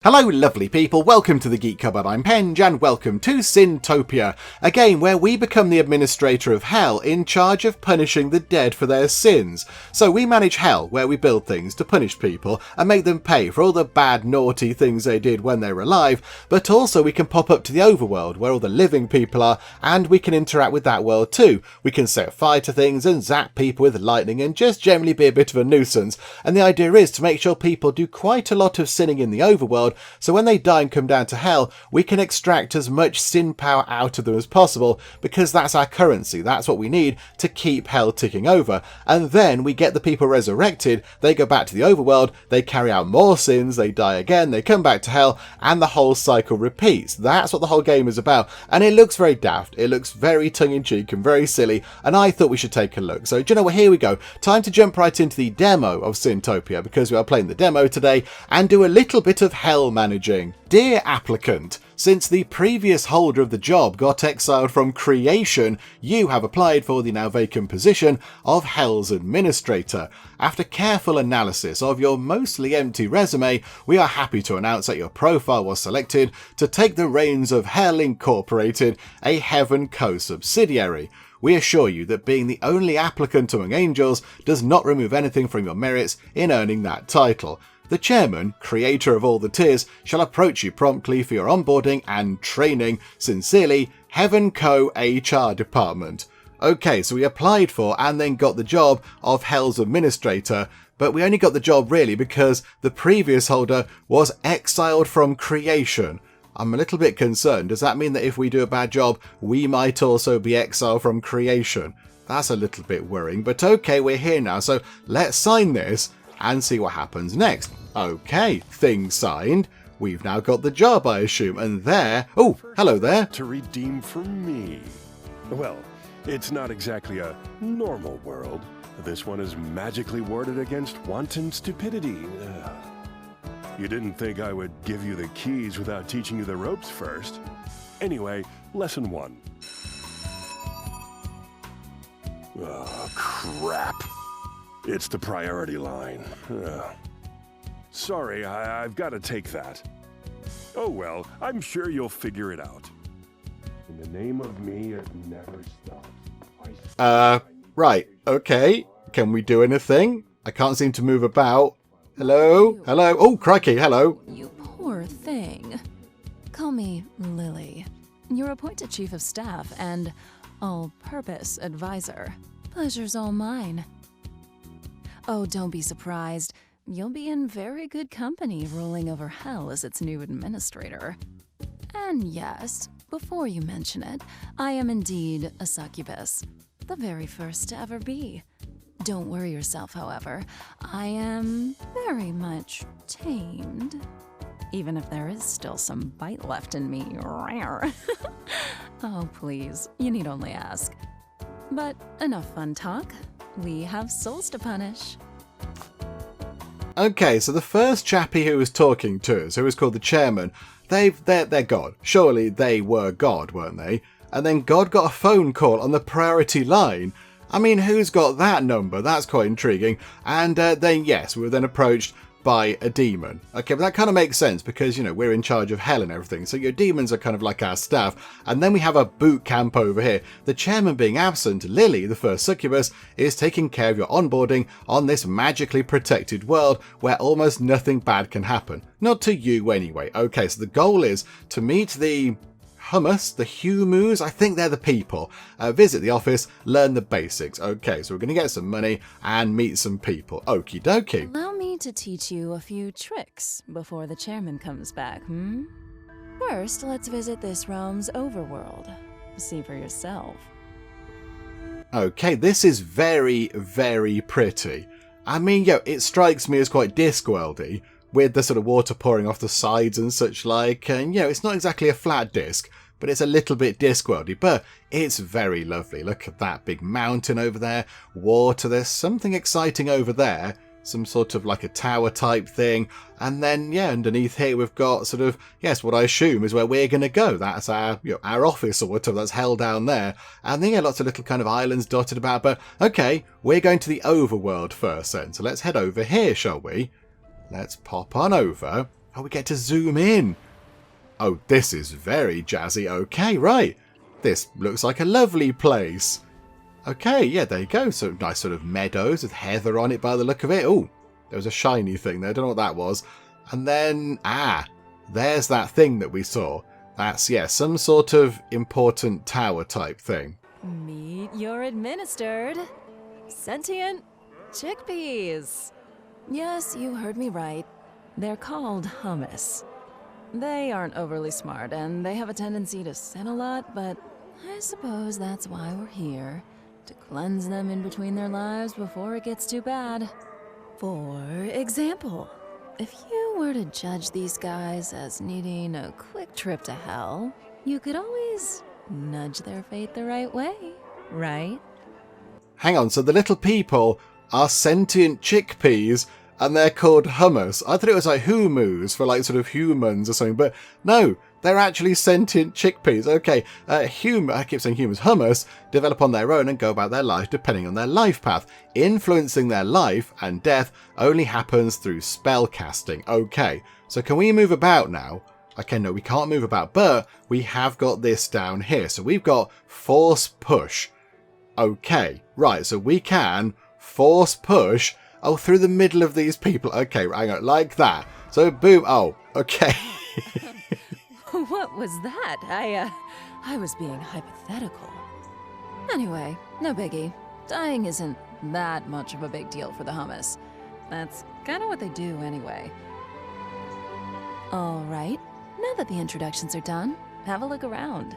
Hello lovely people, welcome to the Geek Cupboard, I'm Penge and welcome to Sintopia, a game where we become the administrator of hell in charge of punishing the dead for their sins. So we manage hell where we build things to punish people and make them pay for all the bad naughty things they did when they were alive, but also we can pop up to the overworld where all the living people are and we can interact with that world too. We can set fire to things and zap people with lightning and just generally be a bit of a nuisance, and the idea is to make sure people do quite a lot of sinning in the overworld, so when they die and come down to hell, we can extract as much sin power out of them as possible, because that's our currency, that's what we need to keep hell ticking over. And then we get the people resurrected, they go back to the overworld, they carry out more sins, they die again, they come back to hell, and the whole cycle repeats. That's what the whole game is about, and it looks very daft, it looks very tongue-in-cheek and very silly, and I thought we should take a look. So do you know what, here we go, time to jump right into the demo of Sintopia, because we are playing the demo today, and do a little bit of hell managing. Dear applicant, since the previous holder of the job got exiled from creation, you have applied for the now vacant position of Hell's Administrator. After careful analysis of your mostly empty resume, we are happy to announce that your profile was selected to take the reins of Hell Incorporated, a Heaven Co. subsidiary. We assure you that being the only applicant among angels does not remove anything from your merits in earning that title. The chairman, creator of all the tiers, shall approach you promptly for your onboarding and training. Sincerely, Heaven Co. HR Department. Okay, so we applied for and then got the job of Hell's Administrator, but we only got the job really because the previous holder was exiled from creation. I'm a little bit concerned. Does that mean that if we do a bad job, we might also be exiled from creation? That's a little bit worrying, but okay, we're here now, so let's sign this and see what happens next. Okay, thing signed. We've now got the job, I assume, and there... Oh, hello there. To redeem from me. Well, it's not exactly a normal world. This one is magically warded against wanton stupidity. You didn't think I would give you the keys without teaching you the ropes first. Anyway, lesson 1. Oh, crap. It's the priority line. Sorry, I've got to take that. Oh well, I'm sure you'll figure it out. In the name of me, it never stops. Right, okay. Can we do anything? I can't seem to move about. Hello? Hello? Oh, crikey, hello. You poor thing. Call me Lili. You're appointed Chief of Staff and all-purpose advisor. Pleasure's all mine. Oh, don't be surprised. You'll be in very good company ruling over hell as its new administrator. And yes, before you mention it, I am indeed a succubus. The very first to ever be. Don't worry yourself, however. I am very much tamed. Even if there is still some bite left in me. Oh, please, you need only ask. But enough fun talk. We have souls to punish. Okay, so the first chappie who was talking to us, who was called the chairman, they're God. Surely they were God, weren't they? And then God got a phone call on the priority line. I mean, who's got that number? That's quite intriguing. And then, yes, we were then approached by a demon. Okay, but that kind of makes sense because, you know, we're in charge of hell and everything. So your demons are kind of like our staff. And then we have a boot camp over here. The chairman being absent, Lili, the first succubus, is taking care of your onboarding on this magically protected world where almost nothing bad can happen. Not to you anyway. Okay, so the goal is to meet the humus, I think they're the people. Visit the office, learn the basics. Okay, so we're going to get some money and meet some people. Okie dokie. Allow me to teach you a few tricks before the chairman comes back, First, let's visit this realm's overworld. See for yourself. Okay, this is very, very pretty. I mean, it strikes me as quite Discworldy, with the sort of water pouring off the sides and such like, and it's not exactly a flat disc, but it's a little bit Discworldy, but it's very lovely. Look at that big mountain over there, water, there's something exciting over there, some sort of like a tower type thing, and then underneath here we've got sort of, what I assume is where we're going to go. That's our office or whatever, that's hell down there, and then lots of little kind of islands dotted about, but okay, we're going to the overworld first then, so let's head over here, shall we? Let's pop on over. Oh, we get to zoom in. Oh, this is very jazzy. Okay, right. This looks like a lovely place. Okay, yeah, there you go. So nice sort of meadows with heather on it by the look of it. Oh, there was a shiny thing there. Don't know what that was. And then, there's that thing that we saw. That's, yeah, some sort of important tower type thing. Meet your administered sentient chickpeas. Yes, you heard me right. They're called hummus. They aren't overly smart, and they have a tendency to sin a lot, but I suppose that's why we're here. To cleanse them in between their lives before it gets too bad. For example, if you were to judge these guys as needing a quick trip to hell, you could always nudge their fate the right way, right? Hang on, so the little people are sentient chickpeas and they're called hummus. I thought it was like humus for like sort of humans or something, but no, they're actually sentient chickpeas. Okay, I keep saying humans. Hummus develop on their own and go about their life depending on their life path. Influencing their life and death only happens through spell casting. Okay, so can we move about now? Okay, no, we can't move about, but we have got this down here. So we've got force push. Okay, right, so we can force push, through the middle of these people. Okay, hang on, like that. So boom, okay. What was that? I was being hypothetical. Anyway, no biggie. Dying isn't that much of a big deal for the hummus. That's kind of what they do anyway. All right, now that the introductions are done, have a look around.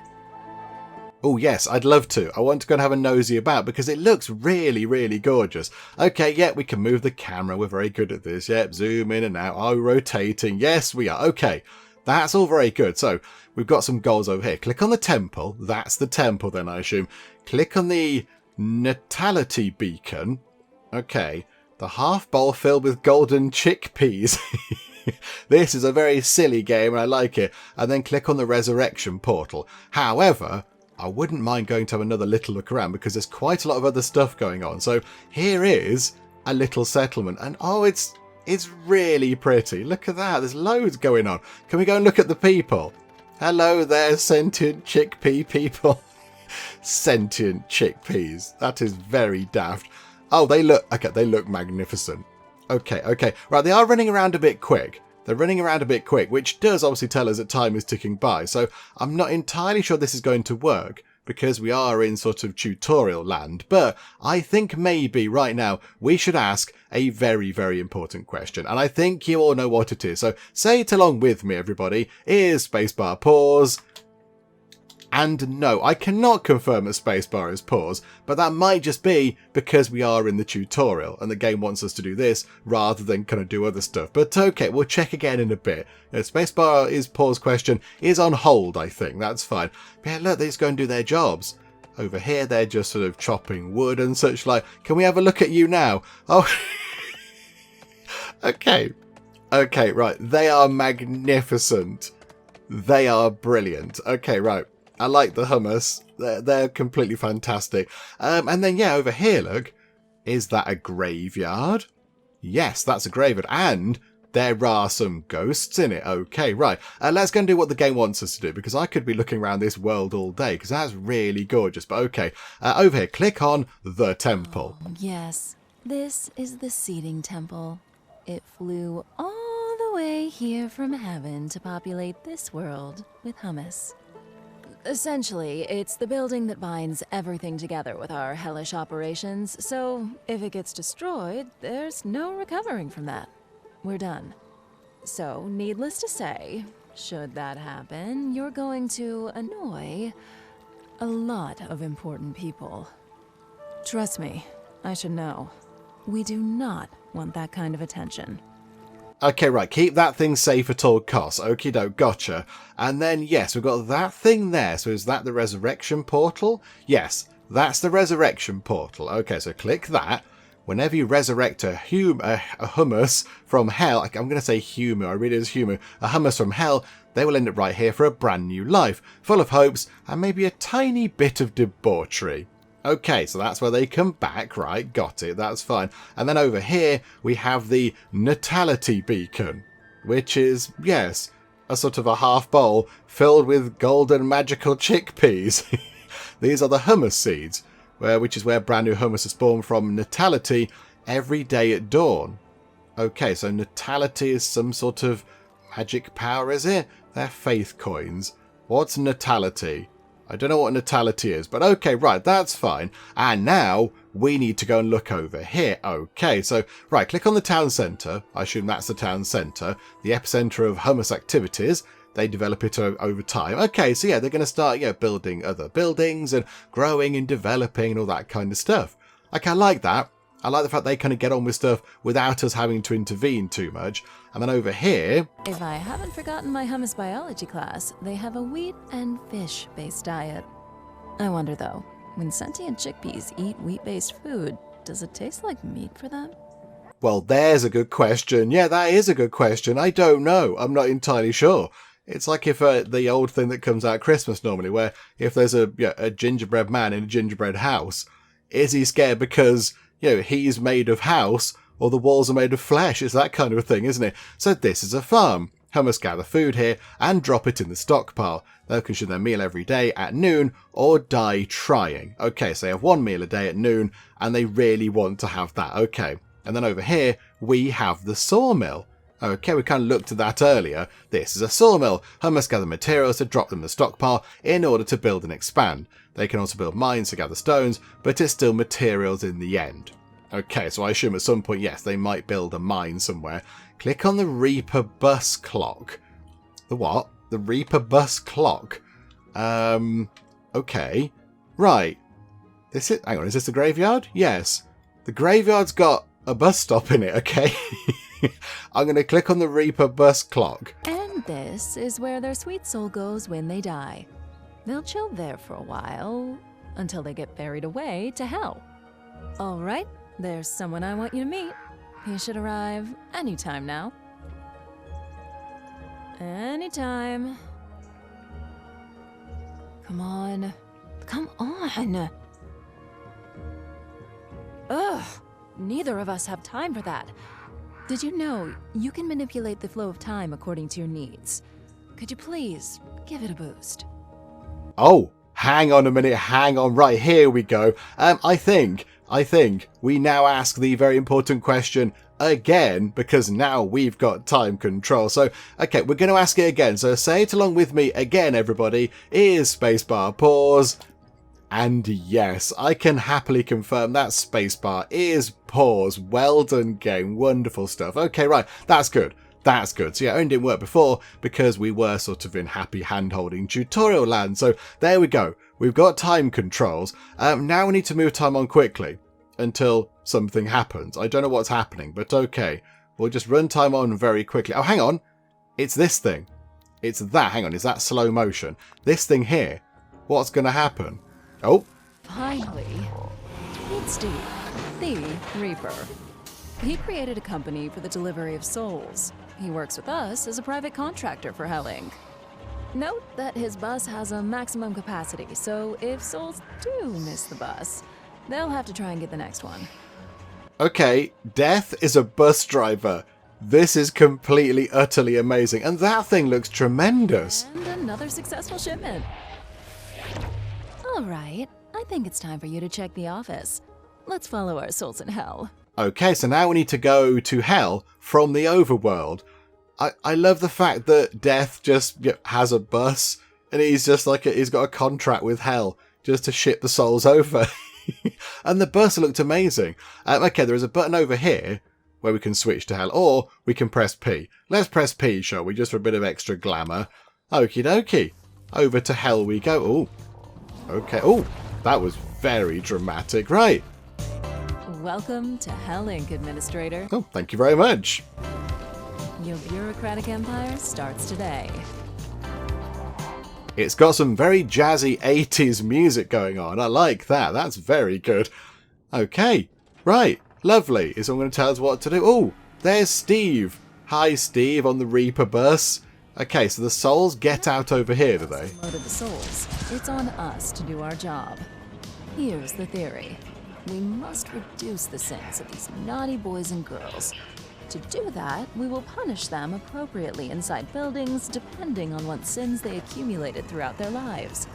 Oh yes, I'd love to. I want to go and have a nosy about because it looks really, really gorgeous. Okay, yeah, we can move the camera. We're very good at this. Yep, zoom in and out. Oh, rotating. Yes, we are. Okay, that's all very good. So we've got some goals over here. Click on the temple. That's the temple then, I assume. Click on the natality beacon. Okay, the half bowl filled with golden chickpeas. This is a very silly game and I like it. And then click on the resurrection portal. However, I wouldn't mind going to have another little look around because there's quite a lot of other stuff going on. So here is a little settlement and it's really pretty. Look at that. There's loads going on. Can we go and look at the people? Hello there, sentient chickpea people. Sentient chickpeas. That is very daft. Oh, they look magnificent. Okay. Right, they are running around a bit quick. They're running around a bit quick, which does obviously tell us that time is ticking by. So I'm not entirely sure this is going to work because we are in sort of tutorial land. But I think maybe right now we should ask a very, very important question. And I think you all know what it is. So say it along with me, everybody. Is spacebar pause? And no, I cannot confirm that spacebar is pause, but that might just be because we are in the tutorial and the game wants us to do this rather than kind of do other stuff. But okay, we'll check again in a bit. Spacebar is pause question is on hold, I think. That's fine. But yeah, look, they just go and do their jobs. Over here, they're just sort of chopping wood and such like. Can we have a look at you now? Oh, okay, right. They are magnificent. They are brilliant. Okay, right. I like the hummus. They're completely fantastic. And then, yeah, over here, look. Is that a graveyard? Yes, that's a graveyard. And there are some ghosts in it. Okay, right. Let's go and do what the game wants us to do, because I could be looking around this world all day, because that's really gorgeous. But okay, over here, click on the temple. Oh, yes, this is the seating temple. It flew all the way here from heaven to populate this world with hummus. Essentially, it's the building that binds everything together with our hellish operations, so if it gets destroyed, there's no recovering from that. We're done. So, needless to say, should that happen, you're going to annoy a lot of important people. Trust me, I should know. We do not want that kind of attention. Okay, right, keep that thing safe at all costs. Okie doke, gotcha. And then, yes, we've got that thing there. So is that the resurrection portal? Yes, that's the resurrection portal. Okay, so click that. Whenever you resurrect a hummus from hell, I'm going to say humu, I read it as humu, a hummus from hell, they will end up right here for a brand new life, full of hopes and maybe a tiny bit of debauchery. Okay, so that's where they come back, right? Got it, that's fine. And then over here, we have the natality beacon. which is, yes, a sort of a half bowl filled with golden magical chickpeas. These are the hummus seeds, which is where brand new hummus is spawned from natality every day at dawn. Okay, so natality is some sort of magic power, is it? They're faith coins. What's natality? I don't know what natality is, but okay, right, that's fine. And now we need to go and look over here. Okay, so, right, click on the town centre. I assume that's the town centre. The epicenter of hummus activities. They develop it over time. Okay, so yeah, they're going to start, building other buildings and growing and developing and all that kind of stuff. Okay, I like that. I like the fact they kind of get on with stuff without us having to intervene too much. And then over here... If I haven't forgotten my hummus biology class, they have a wheat and fish-based diet. I wonder, though, when sentient chickpeas eat wheat-based food, does it taste like meat for them? Well, there's a good question. Yeah, that is a good question. I don't know. I'm not entirely sure. It's like if the old thing that comes out at Christmas normally, where if there's a gingerbread man in a gingerbread house, is he scared because... he's made of house, or the walls are made of flesh. It's that kind of a thing, isn't it? So this is a farm. Hummus gather food here and drop it in the stockpile. They'll consume their meal every day at noon or die trying. Okay, so they have one meal a day at noon, and they really want to have that. Okay, and then over here, we have the sawmill. Okay, we kind of looked at that earlier. This is a sawmill. Hummus gather materials to drop them in the stockpile in order to build and expand. They can also build mines to gather stones, but it's still materials in the end. Okay, so I assume at some point, yes, they might build a mine somewhere. Click on the Reaper bus clock. The what? The Reaper bus clock. Okay. Right. Hang on, is this the graveyard? Yes. The graveyard's got a bus stop in it, okay? I'm going to click on the Reaper bus clock. And this is where their sweet soul goes when they die. They'll chill there for a while, until they get buried away to hell. All right, there's someone I want you to meet. He should arrive anytime now. Anytime. Come on. Come on. Ugh, neither of us have time for that. Did you know you can manipulate the flow of time according to your needs? Could you please give it a boost? Oh, hang on a minute, hang on, right, here we go. I think we now ask the very important question again, because now we've got time control. So, okay, we're going to ask it again. So say it along with me again, everybody. Is spacebar pause? And yes, I can happily confirm that spacebar is pause. Well done, game. Wonderful stuff. Okay, right, that's good. That's good. So yeah, it only didn't work before because we were sort of in happy hand-holding tutorial land. So there we go. We've got time controls. Now we need to move time on quickly until something happens. I don't know what's happening, but okay. We'll just run time on very quickly. Oh, hang on. It's this thing. It's that. Hang on. Is that slow motion? This thing here. What's going to happen? Oh. Finally. Meet Steve, the Reaper. He created a company for the delivery of souls. He works with us as a private contractor for Hell Inc. Note that his bus has a maximum capacity, so if souls do miss the bus, they'll have to try and get the next one. Okay, Death is a bus driver. This is completely, utterly amazing, and that thing looks tremendous. And another successful shipment. All right, I think it's time for you to check the office. Let's follow our souls in hell. Okay, so now we need to go to hell from the overworld. I love the fact that Death just has a bus and he's just like he's got a contract with hell just to ship the souls over. And the bus looked amazing. Okay, there is a button over here where we can switch to hell, or we can press P. Let's press P, shall we, just for a bit of extra glamour. Okie dokie. Over to hell we go. Oh, okay. Oh, that was very dramatic. Right. Welcome to Hell Inc., Administrator. Oh, thank you very much. Your bureaucratic empire starts today. It's got some very jazzy 80s music going on. I like that. That's very good. Okay, right. Lovely. Is someone going to tell us what to do? Oh, there's Steve. Hi, Steve, on the Reaper bus. Okay, so the souls get out over here, do they? Loaded the souls. It's on us to do our job. Here's the theory. We must reduce the sins of these naughty boys and girls. To do that, we will punish them appropriately inside buildings depending on what sins they accumulated throughout their lives.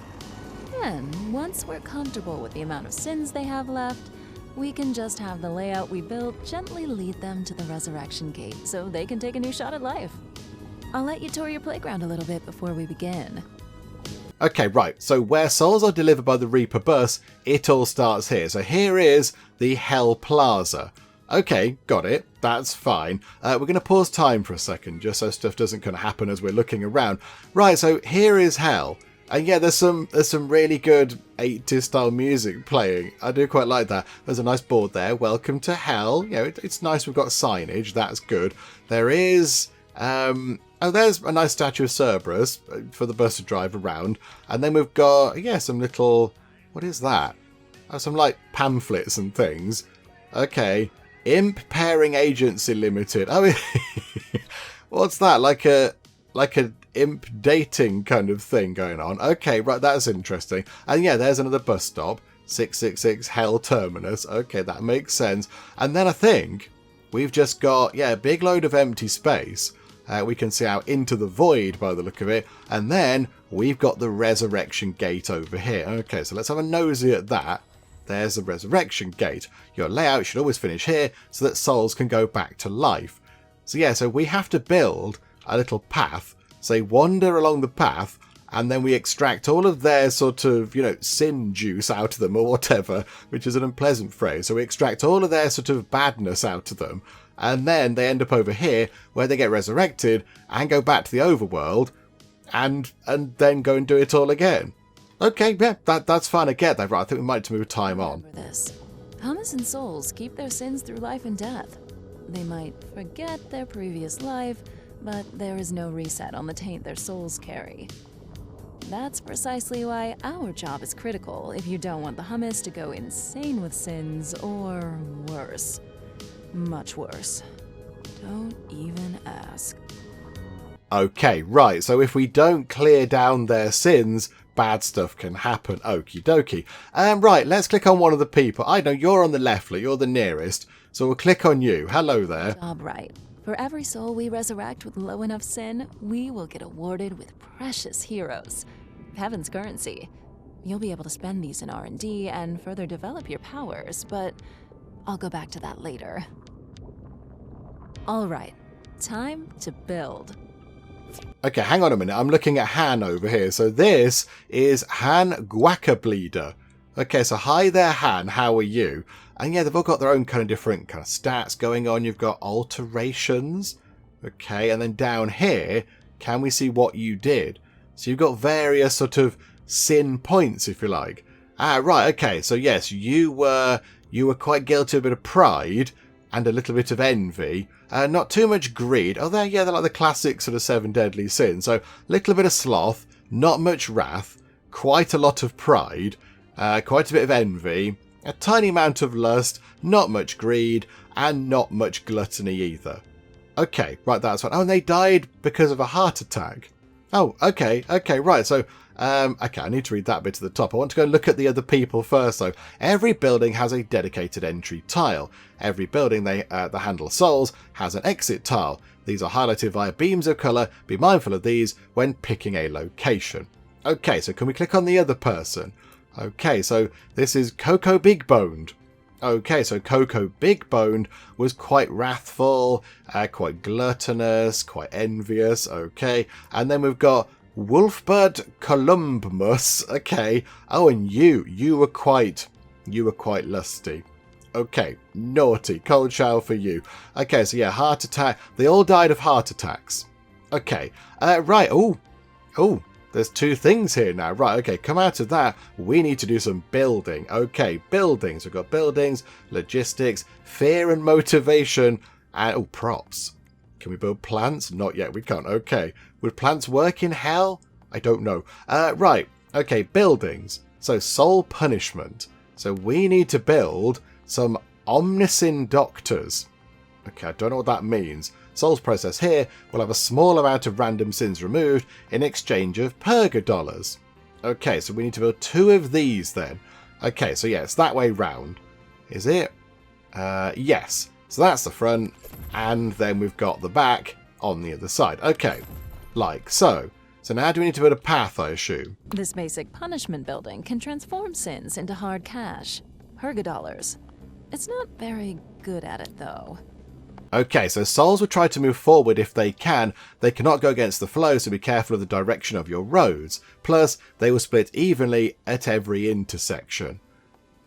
Then, once we're comfortable with the amount of sins they have left, we can just have the layout we built gently lead them to the resurrection gate so they can take a new shot at life. I'll let you tour your playground a little bit before we begin. Okay, right, so where souls are delivered by the Reaper bus, it all starts here. So here is the Hell Plaza. Okay, got it. That's fine. We're going to pause time for a second, just so stuff doesn't kind of happen as we're looking around. Right, so here is Hell. And yeah, there's some really good 80s style music playing. I do quite like that. There's a nice board there. Welcome to Hell. You know, it's nice we've got signage. That's good. There is... oh, there's a nice statue of Cerberus for the bus to drive around. And then we've got, yeah, some little... What is that? Oh, some, like, pamphlets and things. Okay. Imp Pairing Agency Limited. Oh, what's that? Like a imp dating kind of thing going on. Okay, right, that's interesting. And yeah, there's another bus stop. 666 Hell Terminus. Okay, that makes sense. And then I think we've just got, yeah, a big load of empty space. We can see out into the void by the look of it. And then we've got the resurrection gate over here. Okay, so let's have a nosy at that. There's the resurrection gate. Your layout should always finish here so that souls can go back to life. So yeah, so we have to build a little path. So they wander along the path and then we extract all of their sort of, you know, sin juice out of them or whatever, which is an unpleasant phrase. So we extract all of their sort of badness out of them. And then they end up over here where they get resurrected and go back to the overworld and then go and do it all again. Okay, yeah, that's fine. I get that. Right, I think we might move time on. Remember this. Hummus and souls keep their sins through life and death. They might forget their previous life, but there is no reset on the taint their souls carry. That's precisely why our job is critical if you don't want the hummus to go insane with sins, or worse. Much worse. Don't even ask. Okay, right, so if we don't clear down their sins, bad stuff can happen. Okie dokie. Right, let's click on one of the people. I know you're on the left, you're the nearest, so we'll click on you. Hello there. Job right. For every soul we resurrect with low enough sin, we will get awarded with precious heroes. Heaven's currency. You'll be able to spend these in R&D and further develop your powers, but I'll go back to that later. All right, time to build. Okay, hang on a minute. I'm looking at Han over here. So this is Han Guacableeder. Okay, so hi there, Han. How are you? And yeah, they've all got their own kind of different kind of stats going on. You've got alterations. Okay, and then down here, can we see what you did? So you've got various sort of sin points, if you like. Ah, right. Okay, so yes, you were quite guilty of a bit of pride and a little bit of envy. Not too much greed. Oh, they're like the classic sort of 7 deadly sins. So, little bit of sloth, not much wrath, quite a lot of pride, quite a bit of envy, a tiny amount of lust, not much greed, and not much gluttony either. Okay, right, that's fine. Oh, and they died because of a heart attack. Oh, okay, right. So, okay, I need to read that bit to the top. I want to go and look at the other people first, though. Every building has a dedicated entry tile. Every building that handles souls has an exit tile. These are highlighted via beams of colour. Be mindful of these when picking a location. Okay, so can we click on the other person? Okay, so this is Coco Big Boned. Okay, so Coco Big Boned was quite wrathful, quite gluttonous, quite envious. Okay, and then we've got Wolfbird Columbus. Okay. Oh, and you were quite lusty. Okay, naughty. Cold shower for you. Okay, so yeah, heart attack. They all died of heart attacks. Okay, right. Oh, there's 2 things here now. Right, okay, come out of that. We need to do some building. Okay, buildings. We've got buildings, logistics, fear and motivation, and props. Can we build plants? Not yet, we can't. Okay. Would plants work in hell? I don't know. Right. Okay, buildings. So, soul punishment. So, we need to build some omniscient doctors. Okay, I don't know what that means. Soul's process here will have a small amount of random sins removed in exchange of purga dollars. Okay, so we need to build 2 of these then. Okay, so yeah, it's that way round. Is it? Yes. So that's the front, and then we've got the back on the other side. Okay, like so. So now do we need to build a path, I assume? This basic punishment building can transform sins into hard cash, $dollars. It's not very good at it, though. Okay, so souls will try to move forward if they can. They cannot go against the flow, so be careful of the direction of your roads. Plus, they will split evenly at every intersection.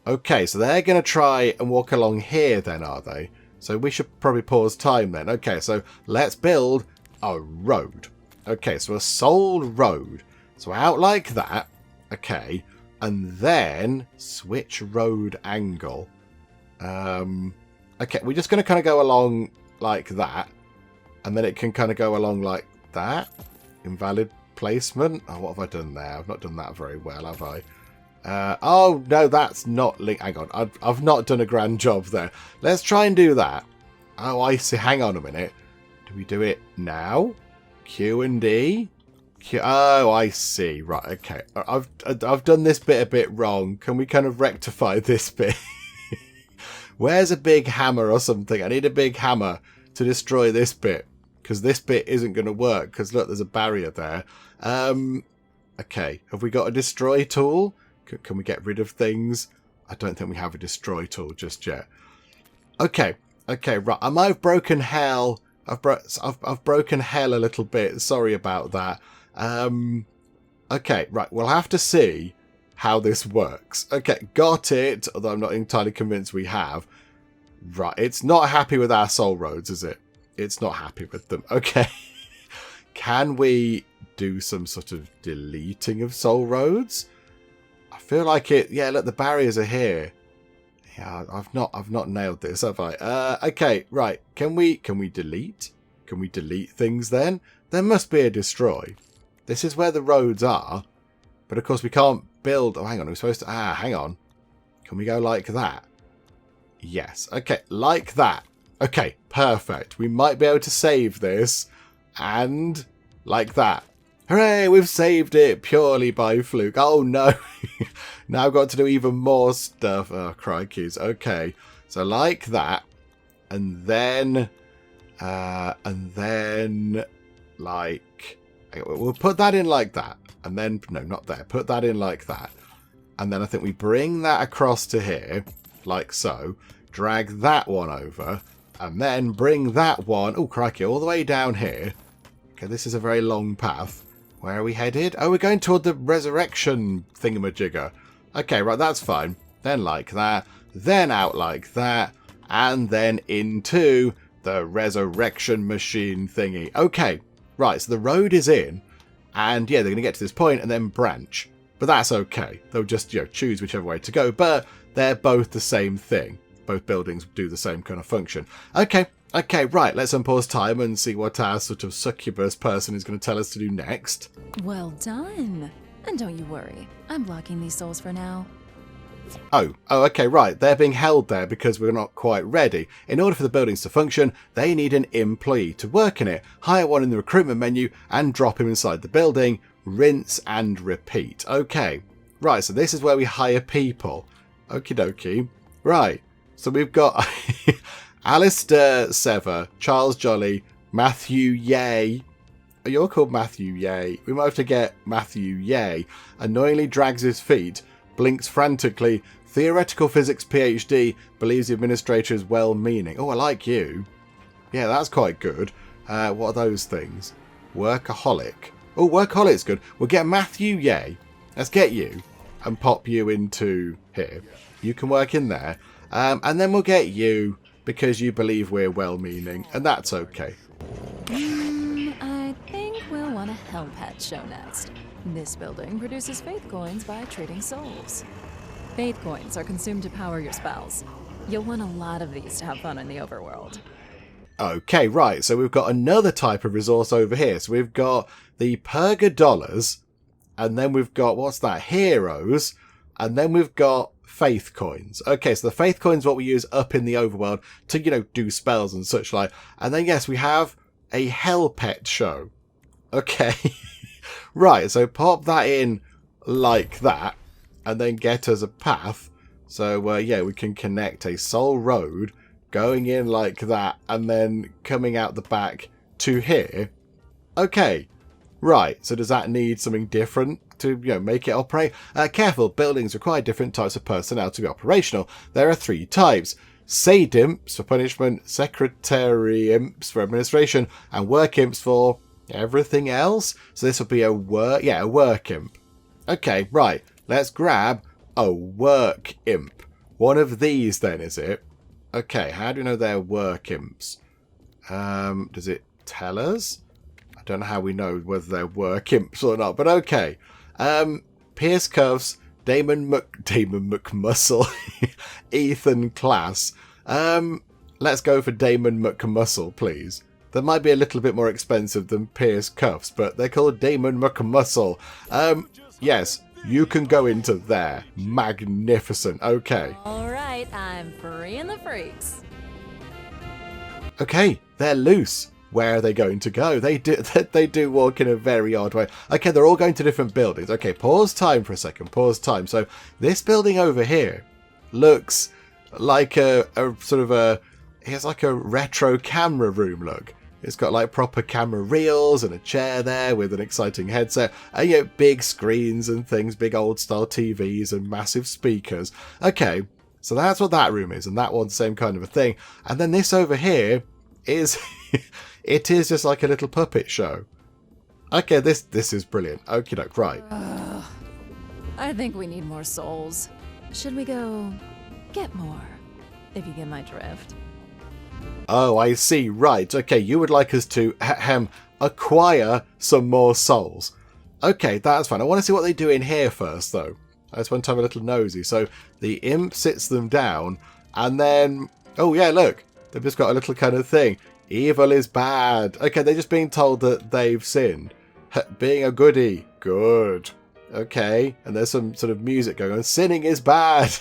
Okay, so they're going to try and walk along here then, are they? So we should probably pause time then. Okay, so let's build a road. Okay, so a soul road. So out like that. Okay, and then switch road angle. Okay, we're just going to kind of go along like that. And then it can kind of go along like that. Invalid placement. Oh, what have I done there? I've not done that very well, have I? Oh, no, that's not link. Hang on. I've not done a grand job there. Let's try and do that. Oh, I see. Hang on a minute. Do we do it now? Q and D? Oh, I see. Right, okay. I've done this bit a bit wrong. Can we kind of rectify this bit? Where's a big hammer or something? I need a big hammer to destroy this bit, because this bit isn't going to work, because look, there's a barrier there. Okay, have we got a destroy tool? Can we get rid of things? I don't think we have a destroy tool just yet. Okay, right. I might have broken hell. I've broken hell a little bit. Sorry about that. Okay, right. We'll have to see how this works. Okay, got it. Although I'm not entirely convinced we have. Right, it's not happy with our soul roads, is it? It's not happy with them. Okay. Can we do some sort of deleting of soul roads? I feel like it. Yeah, look, the barriers are here. Yeah, I've not nailed this, have I? Okay, right. Can we delete? Can we delete things then? There must be a destroy. This is where the roads are. But of course we can't build. Oh, hang on. We're supposed to. Hang on. Can we go like that? Yes. Okay, like that. Okay, perfect. We might be able to save this. And like that. Hooray, we've saved it purely by fluke. Oh, no. Now I've got to do even more stuff. Oh, crikeys. Okay, so like that. And then like... We'll put that in like that. And then... No, not there. Put that in like that. And then I think we bring that across to here. Like so. Drag that one over. And then bring that one... Oh, crikey. All the way down here. Okay, this is a very long path. Where are we headed? Oh, we're going toward the resurrection thingamajigger. Okay, right, that's fine. Then like that. Then out like that. And then into the resurrection machine thingy. Okay, right, so the road is in. And yeah, they're going to get to this point and then branch. But that's okay. They'll just, choose whichever way to go. But they're both the same thing. Both buildings do the same kind of function. Okay, right, let's unpause time and see what our sort of succubus person is going to tell us to do next. Well done. And don't you worry, I'm blocking these souls for now. Oh, okay, right. They're being held there because we're not quite ready. In order for the buildings to function, they need an employee to work in it. Hire one in the recruitment menu and drop him inside the building. Rinse and repeat. Okay, right, so this is where we hire people. Okie dokie. Right, so we've got... Alistair Sever, Charles Jolly, Matthew Yay. Oh, you're called Matthew Yay. We might have to get Matthew Yay. Annoyingly drags his feet, blinks frantically, theoretical physics PhD, believes the administrator is well-meaning. Oh, I like you. Yeah, that's quite good. What are those things? Workaholic. Oh, workaholic's good. We'll get Matthew Yay. Let's get you and pop you into here. You can work in there. And then we'll get you... because you believe we're well-meaning, and that's okay. I think we'll want a Hell Pet show next. This building produces faith coins by trading souls. Faith coins are consumed to power your spells. You'll want a lot of these to have fun in the overworld. Okay, right, so we've got another type of resource over here. So we've got the Purga dollars, and then we've got, what's that, heroes, and then we've got faith coins. Okay, so the faith coins what we use up in the overworld to, do spells and such like. And then, yes, we have a hell pet show. Okay. Right, so pop that in like that and then get us a path. So, yeah, we can connect a soul road going in like that, and then coming out the back to here. Okay, right, so does that need something different to make it operate? Careful, buildings require different types of personnel to be operational. There are 3 types. Said imps for punishment, secretary imps for administration, and work imps for everything else. So this will be a work imp. Okay, right, let's grab a work imp. One of these then, is it? Okay, how do we know they're work imps? Does it tell us? I don't know how we know whether they're work imps or not, but okay. Pierce Cuffs, Damon McMuscle, Ethan Class. Let's go for Damon McMuscle, please. That might be a little bit more expensive than Pierce Cuffs, but they're called Damon McMuscle. Yes, you can go into there. Magnificent. Okay. All right, I'm freeing the freaks. Okay, they're loose. Where are they going to go? They do walk in a very odd way. Okay, they're all going to different buildings. Okay, pause time for a second. Pause time. So this building over here looks like a sort of a... It's like a retro camera room look. It's got like proper camera reels and a chair there with an exciting headset. And big screens and things, big old style TVs and massive speakers. Okay, so that's what that room is. And that one's the same kind of a thing. And then this over here is... It is just like a little puppet show. Okay, this is brilliant. Okie doke, right. I think we need more souls. Should we go get more, if you get my drift? Oh, I see. Right. Okay, you would like us to acquire some more souls. Okay, that's fine. I want to see what they do in here first, though. I just want to have a little nosy. So the imp sits them down, and then... Oh, yeah, look. They've just got a little kind of thing. Evil is bad. Okay, they're just being told that they've sinned. Being a goodie. Good. Okay, and there's some sort of music going on. Sinning is bad.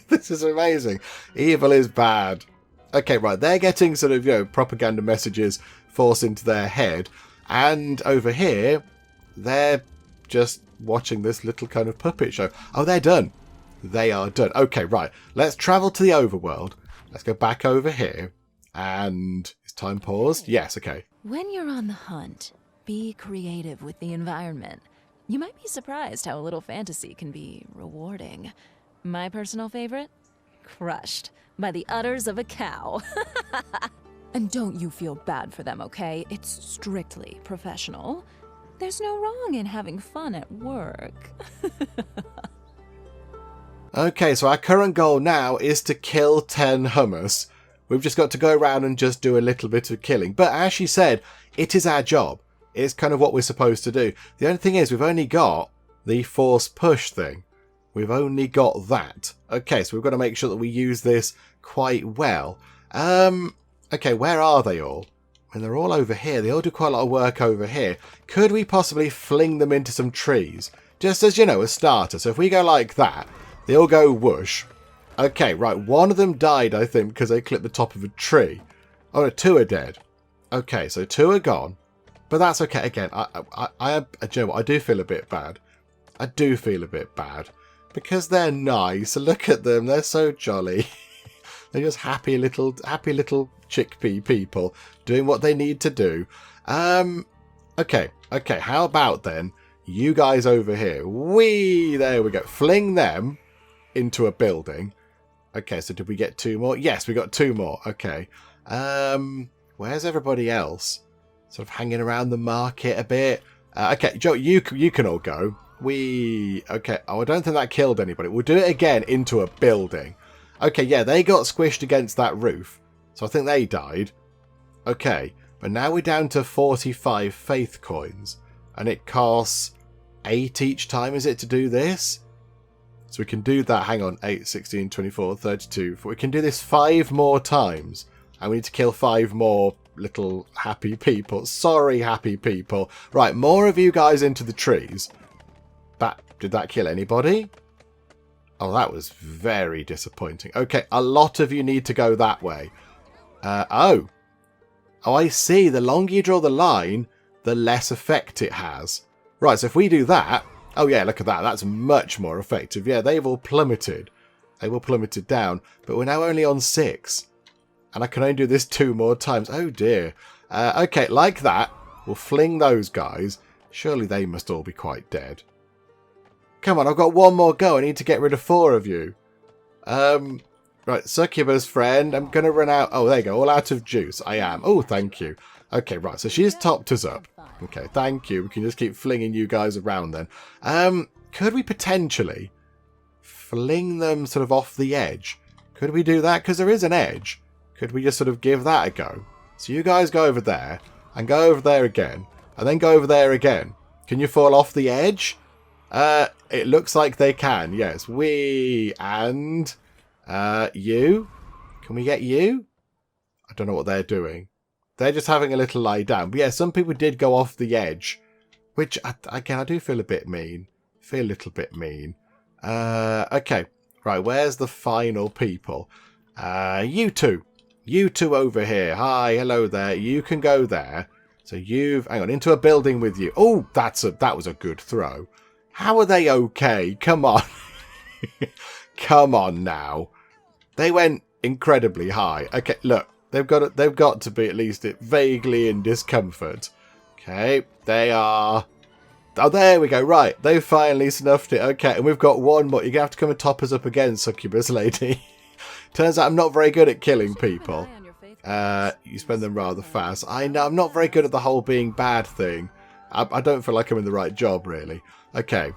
This is amazing. Evil is bad. Okay, right, they're getting sort of, propaganda messages forced into their head. And over here, they're just watching this little kind of puppet show. Oh, they're done. They are done. Okay, right. Let's travel to the overworld. Let's go back over here. And is time paused? Yes, okay. When you're on the hunt, be creative with the environment. You might be surprised how a little fantasy can be rewarding. My personal favorite? Crushed by the udders of a cow. And don't you feel bad for them, okay? It's strictly professional. There's no wrong in having fun at work. Okay, so our current goal now is to kill 10 hummus. We've just got to go around and just do a little bit of killing. But as she said, it is our job. It's kind of what we're supposed to do. The only thing is we've only got the force push thing. We've only got that. Okay, so we've got to make sure that we use this quite well. Okay, where are they all? And they're all over here. They all do quite a lot of work over here. Could we possibly fling them into some trees? Just as, a starter. So if we go like that, they all go whoosh. Okay, right, one of them died, I think, because they clipped the top of a tree. Oh, no, 2 are dead. Okay, so 2 are gone. But that's okay. Again, I do feel a bit bad. I do feel a bit bad. Because they're nice. Look at them, they're so jolly. They're just happy little chickpea people doing what they need to do. Okay, how about then you guys over here? There we go. Fling them into a building. Okay, so did we get 2 more? Yes, we got 2 more. Okay. Where's everybody else? Sort of hanging around the market a bit. Okay, Joe, you can all go. Okay. Oh, I don't think that killed anybody. We'll do it again into a building. Okay, yeah, they got squished against that roof. So I think they died. Okay, but now we're down to 45 faith coins. And it costs 8 each time, is it, to do this? So we can do that, hang on, 8, 16, 24, 32. We can do this 5 more times. And we need to kill 5 more little happy people. Sorry, happy people. Right, more of you guys into the trees. Did that kill anybody? Oh, that was very disappointing. Okay, a lot of you need to go that way. Oh, I see. The longer you draw the line, the less effect it has. Right, so if we do that... Oh yeah, look at that. That's much more effective. Yeah, they've all plummeted. They've all plummeted down. But we're now only on 6. And I can only do this 2 more times. Oh dear. Okay, like that. We'll fling those guys. Surely they must all be quite dead. Come on, I've got 1 more go. I need to get rid of 4 of you. Right, succubus friend. I'm going to run out. Oh, there you go. All out of juice. I am. Oh, thank you. Okay, right. So she's topped us up. Okay, thank you. We can just keep flinging you guys around then. Could we potentially fling them sort of off the edge? Could we do that? Because there is an edge. Could we just sort of give that a go? So you guys go over there and go over there again and then go over there again. Can you fall off the edge? It looks like they can. Yes. And you? Can we get you? I don't know what they're doing. They're just having a little lie down. But yeah, some people did go off the edge, which again, I do feel a bit mean. Feel a little bit mean. Okay. Right. Where's the final people? You two. You two over here. Hi. Hello there. You can go there. So hang on, into a building with you. Oh, that was a good throw. How are they okay? Come on. Come on now. They went incredibly high. Okay, look. They've got to be at least vaguely in discomfort. Okay, they are... Oh, there we go. Right, they've finally snuffed it. Okay, and we've got 1 more. You're going to have to come and top us up again, succubus lady. Turns out I'm not very good at killing people. You spend them rather fast. I know, I'm not very good at the whole being bad thing. I don't feel like I'm in the right job, really. Okay,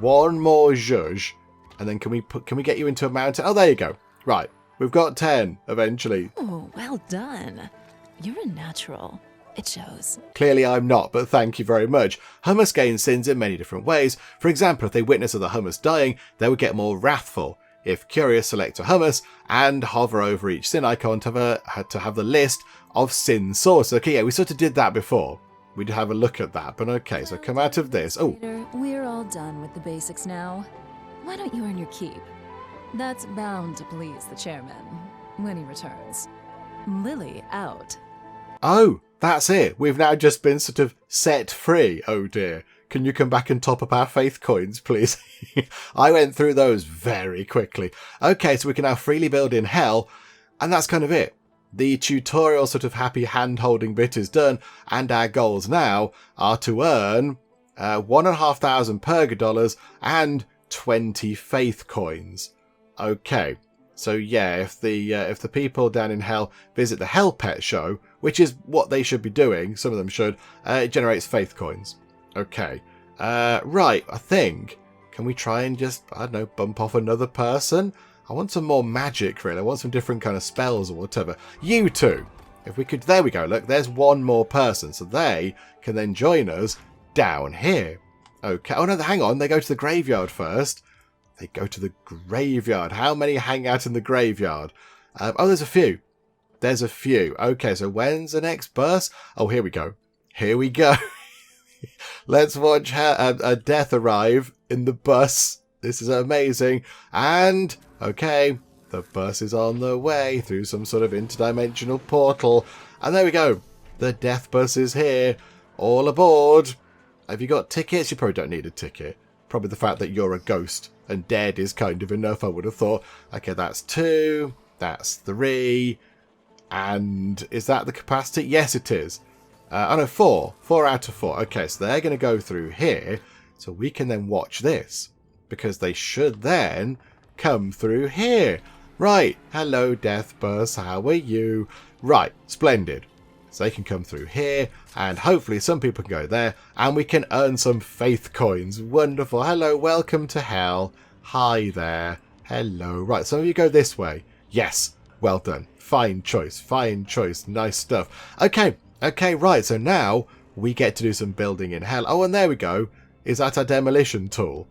1 more zhuzh. And then can we get you into a mountain? Oh, there you go. Right. We've got 10, eventually. Oh, well done. You're a natural. It shows. Clearly I'm not, but thank you very much. Hummus gain sins in many different ways. For example, if they witness other hummus dying, they would get more wrathful. If curious, select a hummus and hover over each sin icon to have the list of sin sources. Okay, yeah, we sort of did that before. We'd have a look at that, but okay, so come out of this. Oh, we're all done with the basics now. Why don't you earn your keep? That's bound to please the chairman when he returns. Lili out. Oh, that's it. We've now just been sort of set free. Oh dear. Can you come back and top up our faith coins, please? I went through those very quickly. Okay, so we can now freely build in hell, and that's kind of it. The tutorial sort of happy hand-holding bit is done, and our goals now are to earn 1,500 purga dollars and 20 faith coins. Okay, so yeah, if the people down in hell visit the Hell Pet show, which is what they should be doing, some of them should, it generates faith coins. Okay, right, I think, can we try and just, I don't know, bump off another person? I want some more magic, really. I want some different kind of spells or whatever. You two, if we could, there we go, look, there's 1 more person, so they can then join us down here. Okay, oh no, hang on, they go to the graveyard first. They go to the graveyard. How many hang out in the graveyard? Oh, there's a few. There's a few. Okay, so when's the next bus? Oh, here we go. Here we go. Let's watch a death arrive in the bus. This is amazing. And, okay, the bus is on the way through some sort of interdimensional portal. And there we go. The death bus is here. All aboard. Have you got tickets? You probably don't need a ticket. Probably the fact that you're a ghost and dead is kind of enough, I would have thought. Okay, that's 2. That's 3. And is that the capacity? Yes, it is. Oh no, 4. 4 out of 4. Okay, so they're going to go through here. So we can then watch this. Because they should then come through here. Right. Hello, Death Bus. How are you? Right. Splendid. So they can come through here. And hopefully some people can go there. And we can earn some faith coins. Wonderful. Hello. Welcome to hell. Hi there. Hello. Right. Some of you go this way. Yes. Well done. Fine choice. Fine choice. Nice stuff. Okay. Okay. Right. So now we get to do some building in hell. Oh, and there we go. Is that our demolition tool?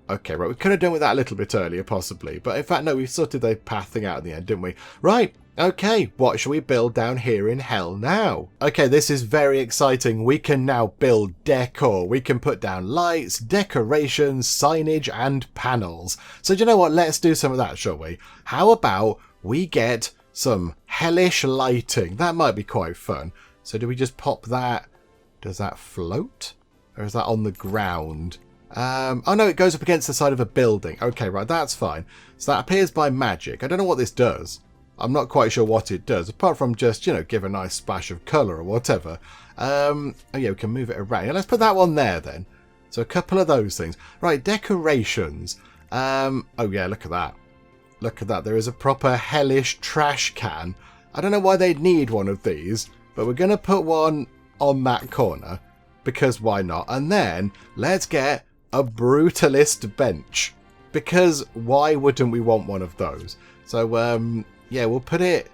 Okay, right, we could have done with that a little bit earlier, possibly. But in fact, no, we sorted the path thing out in the end, didn't we? Right, okay, what shall we build down here in hell now? Okay, this is very exciting. We can now build decor. We can put down lights, decorations, signage, and panels. So do you know what? Let's do some of that, shall we? How about we get some hellish lighting? That might be quite fun. So do we just pop that? Does that float? Or is that on the ground? Oh no, it goes up against the side of a building. Okay, right, that's fine. So that appears by magic. I don't know what this does. I'm not quite sure what it does, apart from just, give a nice splash of colour or whatever. Oh yeah, we can move it around. Yeah, let's put that one there then. So a couple of those things. Right, decorations. Oh yeah, look at that. Look at that. There is a proper hellish trash can. I don't know why they'd need one of these, but we're going to put one on that corner, because why not? And then let's get a brutalist bench, because why wouldn't we want one of those? So yeah, we'll put it...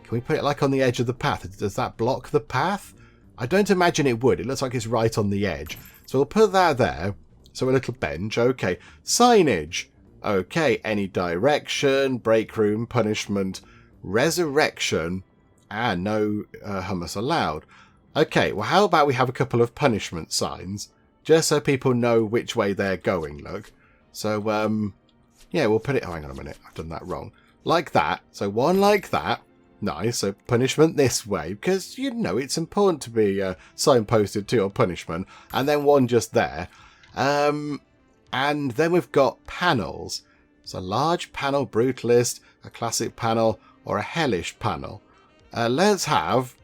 Can we put it like on the edge of the path? Does that block the path? I don't imagine it would. It looks like it's right on the edge. So we'll put that there. So a little bench. Okay. Signage. Okay. Any direction. Break room. Punishment. Resurrection. And no hummus allowed. Okay. Well, how about we have a couple of punishment signs? Just so people know which way they're going, look. So, yeah, we'll put it... Oh, hang on a minute. I've done that wrong. Like that. So one like that. Nice. So punishment this way. Because, it's important to be signposted to your punishment. And then one just there. And then we've got panels. So large panel, brutalist, a classic panel, or a hellish panel. Let's have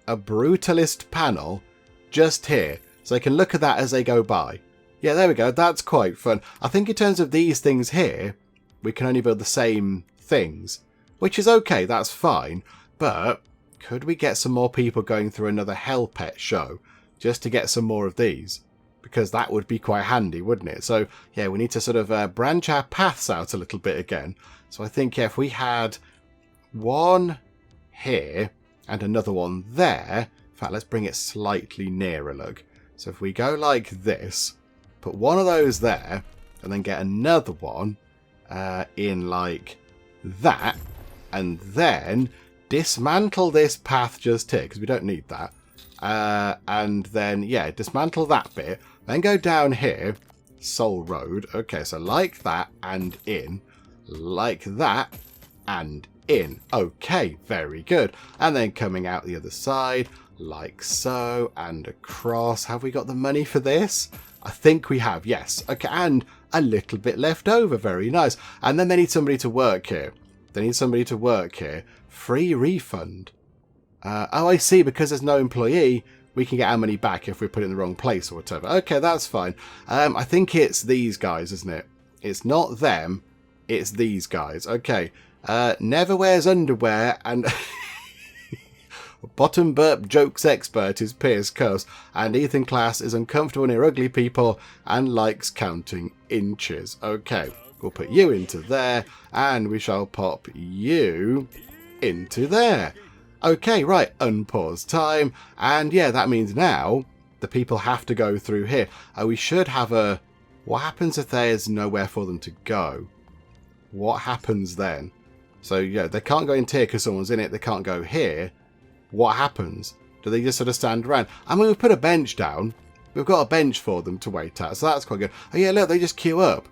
a brutalist panel just here. So they can look at that as they go by. Yeah, there we go. That's quite fun. I think in terms of these things here, we can only build the same things, which is okay, that's fine, but could we get some more people going through another Hell Pet show just to get some more of these? Because that would be quite handy, wouldn't it? So yeah, we need to sort of branch our paths out a little bit again. So I think if we had one here and another one there, in fact, let's bring it slightly nearer, look. So if we go like this, put one of those there, and then get another one in like that, and then dismantle this path just here, because we don't need that. And then, yeah, dismantle that bit, then go down here, Soul Road. Okay, so like that and in, like that and in. Okay, very good. And then coming out the other side, like so, and across. Have we got the money for this? I think we have, yes. Okay, and a little bit left over. Very nice. And then they need somebody to work here. They need somebody to work here. Free refund. Oh, I see. Because there's no employee, we can get our money back if we put it in the wrong place or whatever. Okay, that's fine. I think it's these guys, isn't it? It's not them. It's these guys. Okay. Never wears underwear and... Bottom burp jokes expert is Piers Coase, and Ethan Class is uncomfortable near ugly people and likes counting inches. Okay, we'll put you into there, and we shall pop you into there. Okay, right, unpause time, and yeah, that means now the people have to go through here. We should have a... What happens if there's nowhere for them to go? What happens then? So, yeah, they can't go into here because someone's in it. They can't go here. What happens? Do they just sort of stand around? I mean, we've put a bench down. We've got a bench for them to wait at, so that's quite good. Oh yeah, look, they just queue up.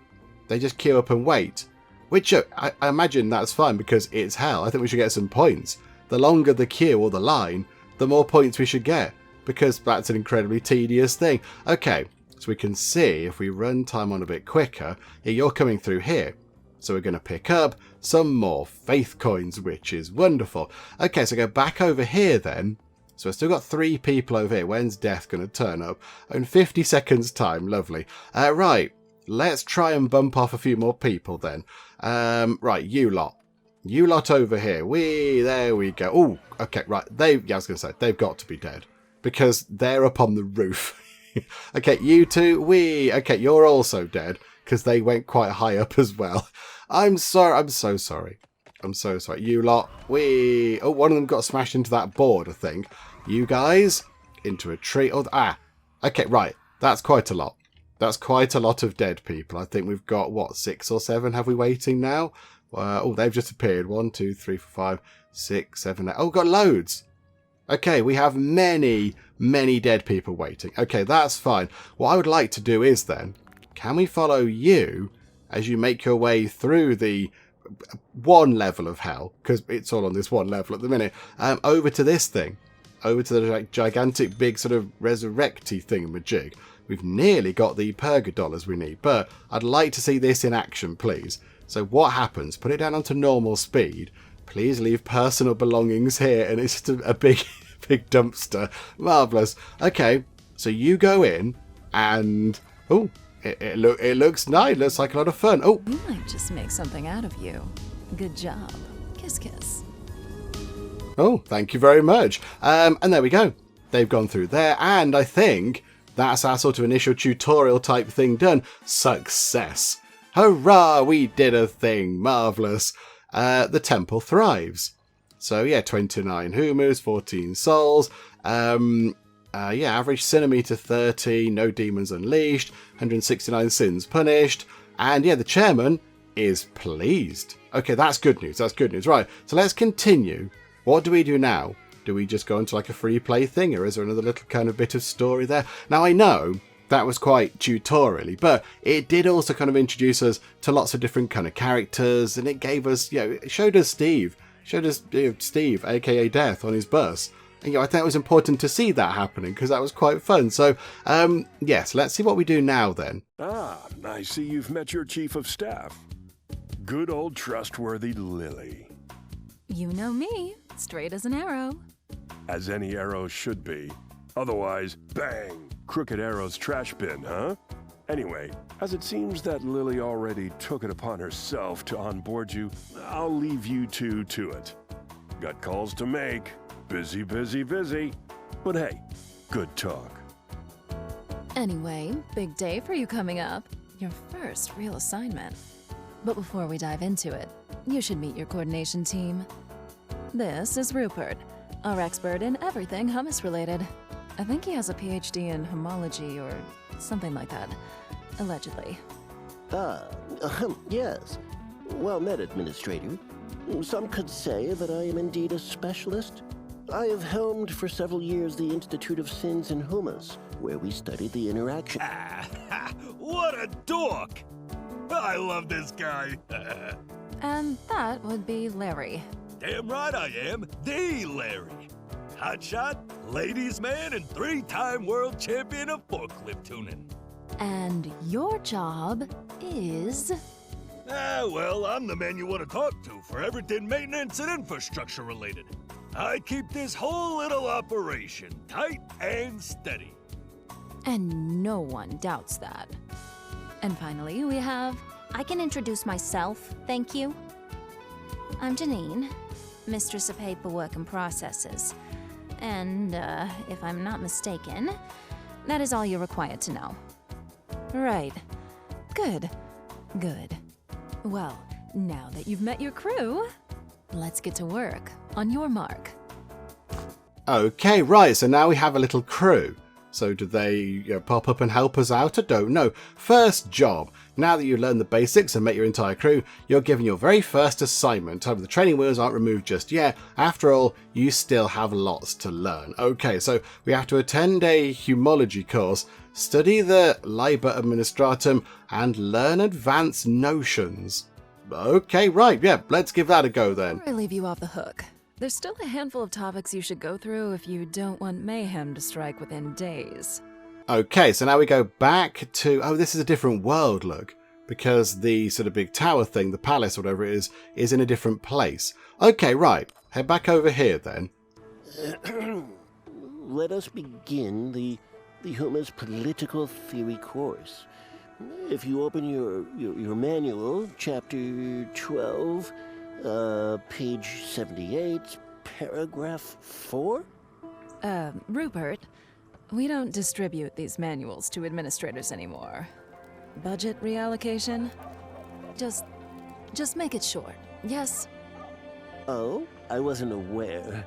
They just queue up and wait. Which, I imagine that's fine because it's hell. I think we should get some points. The longer the queue or the line, the more points we should get. Because that's an incredibly tedious thing. Okay, so we can see if we run time on a bit quicker, yeah, you're coming through here. So we're going to pick up some more faith coins, which is wonderful. Okay, so go back over here then. So I've still got 3 people over here. When's Death going to turn up? In 50 seconds time. Lovely. Right, let's try and bump off a few more people then. Right, you lot. You lot over here. There we go. Oh, okay, right. Yeah, I was going to say, they've got to be dead. Because they're up on the roof. Okay, you two. Okay, you're also dead. Because they went quite high up as well. I'm sorry. I'm so sorry. I'm so sorry. You lot. Oh, one of them got smashed into that board, I think. You guys. Into a tree. Oh, okay, right. That's quite a lot. That's quite a lot of dead people. I think we've got, what, 6 or 7 have we waiting now? Oh, they've just appeared. 1, 2, 3, 4, 5, 6, 7, 8. Oh, we've got loads. Okay, we have many, many dead people waiting. Okay, that's fine. What I would like to do is then... Can we follow you as you make your way through the one level of hell, because it's all on this one level at the minute, over to this thing, over to the gigantic big sort of resurrecty thingamajig. We've nearly got the purgadollars we need, but I'd like to see this in action, please. So what happens? Put it down onto normal speed. please leave personal belongings here. And it's just a big, big dumpster. Marvellous. Okay, so you go in and... Oh, it looks nice. Looks like a lot of fun. Oh, We might just make something out of you. Good job. Kiss, kiss. oh, thank you very much. And there we go. They've gone through there. And I think that's our sort of initial tutorial type thing done. Success. Hurrah, we did a thing. Marvellous. The temple thrives. So yeah, 29 humus, 14 souls. Average centimeter 30, no demons unleashed, 169 sins punished. And yeah, the chairman is pleased. Okay, that's good news. That's good news. Right, so let's continue. What do we do now? Do we just go into like a free play thing, or is there another little kind of bit of story there? Now, I know that was quite tutorial-y, but it did also kind of introduce us to lots of different kind of characters, and it gave us, it showed us Steve, Steve, aka Death, on his bus. And I think it was important to see that happening because that was quite fun. So, yes, let's see what we do now then. Ah, I see you've met your chief of staff. Good old trustworthy Lili. You know me, straight as an arrow. As any arrow should be. Otherwise, bang! Crooked Arrow's trash bin, huh? Anyway, as it seems that Lili already took it upon herself to onboard you, I'll leave you two to it. Got calls to make. Busy, busy, busy. But hey, good talk. Anyway, big day for you coming up. Your first real assignment. But before we dive into it, you should meet your coordination team. This is Rupert, our expert in everything hummus related. I think he has a PhD in homology or something like that, allegedly. Yes. Well met, Administrator. Some could say that I am indeed a specialist. I have helmed for several years the Institute of Sins and Humas, where we studied the interaction. What a dork! I love this guy. And that would be Larry. Damn right I am, the Larry. Hotshot, ladies man, and 3-time world champion of forklift tuning. And your job is... Well, I'm the man you want to talk to for everything maintenance and infrastructure related. I keep this whole little operation tight and steady. And no one doubts that. And finally, we have... I can introduce myself, thank you. I'm Janine, Mistress of Paperwork and Processes. And, if I'm not mistaken, that is all you're required to know. Right. Good. Good. Well, now that you've met your crew, let's get to work. On your mark. Okay, right, so now we have a little crew. So do they pop up and help us out? I don't know. First job. Now that you learn the basics and met your entire crew, you're given your very first assignment. However, the training wheels aren't removed just yet. After all, you still have lots to learn. Okay, so we have to attend a homology course, study the Liber Administratum, and learn advanced notions. Okay, right, yeah, let's give that a go then. Before I leave you off the hook, there's still a handful of topics you should go through if you don't want mayhem to strike within days. Okay, so now we go back to... Oh, this is a different world, look. Because the sort of big tower thing, the palace, whatever it is in a different place. Okay, right. Head back over here, then. Let us begin the Huma's political theory course. If you open your manual, chapter 12, page 78, paragraph 4? Rupert, we don't distribute these manuals to administrators anymore. Budget reallocation? Just make it short, yes? Oh, I wasn't aware.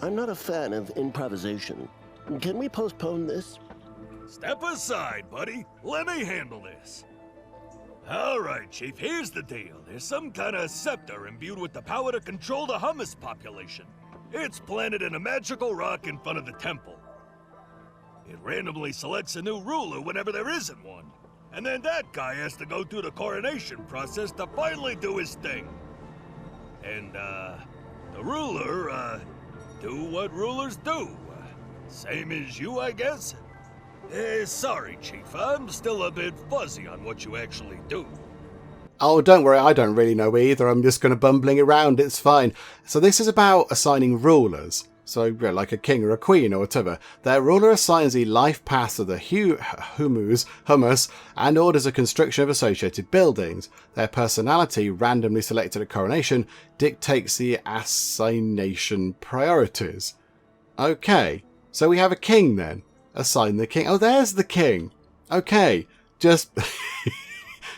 I'm not a fan of improvisation. Can we postpone this? Step aside, buddy. Let me handle this. All right, Chief, here's the deal. There's some kind of scepter imbued with the power to control the hummus population. It's planted in a magical rock in front of the temple. It randomly selects a new ruler whenever there isn't one. And then that guy has to go through the coronation process to finally do his thing. And, the ruler, do what rulers do. Same as you, I guess? Sorry, Chief, I'm still a bit fuzzy on what you actually do. Oh, don't worry, I don't really know either. I'm just going to bumbling around. It's fine. So this is about assigning rulers. So, like a king or a queen or whatever. Their ruler assigns the life paths of the hummus, and orders a construction of associated buildings. Their personality, randomly selected at coronation, dictates the assignation priorities. Okay, so we have a king then. Assign the king. Oh, there's the king. Okay, just...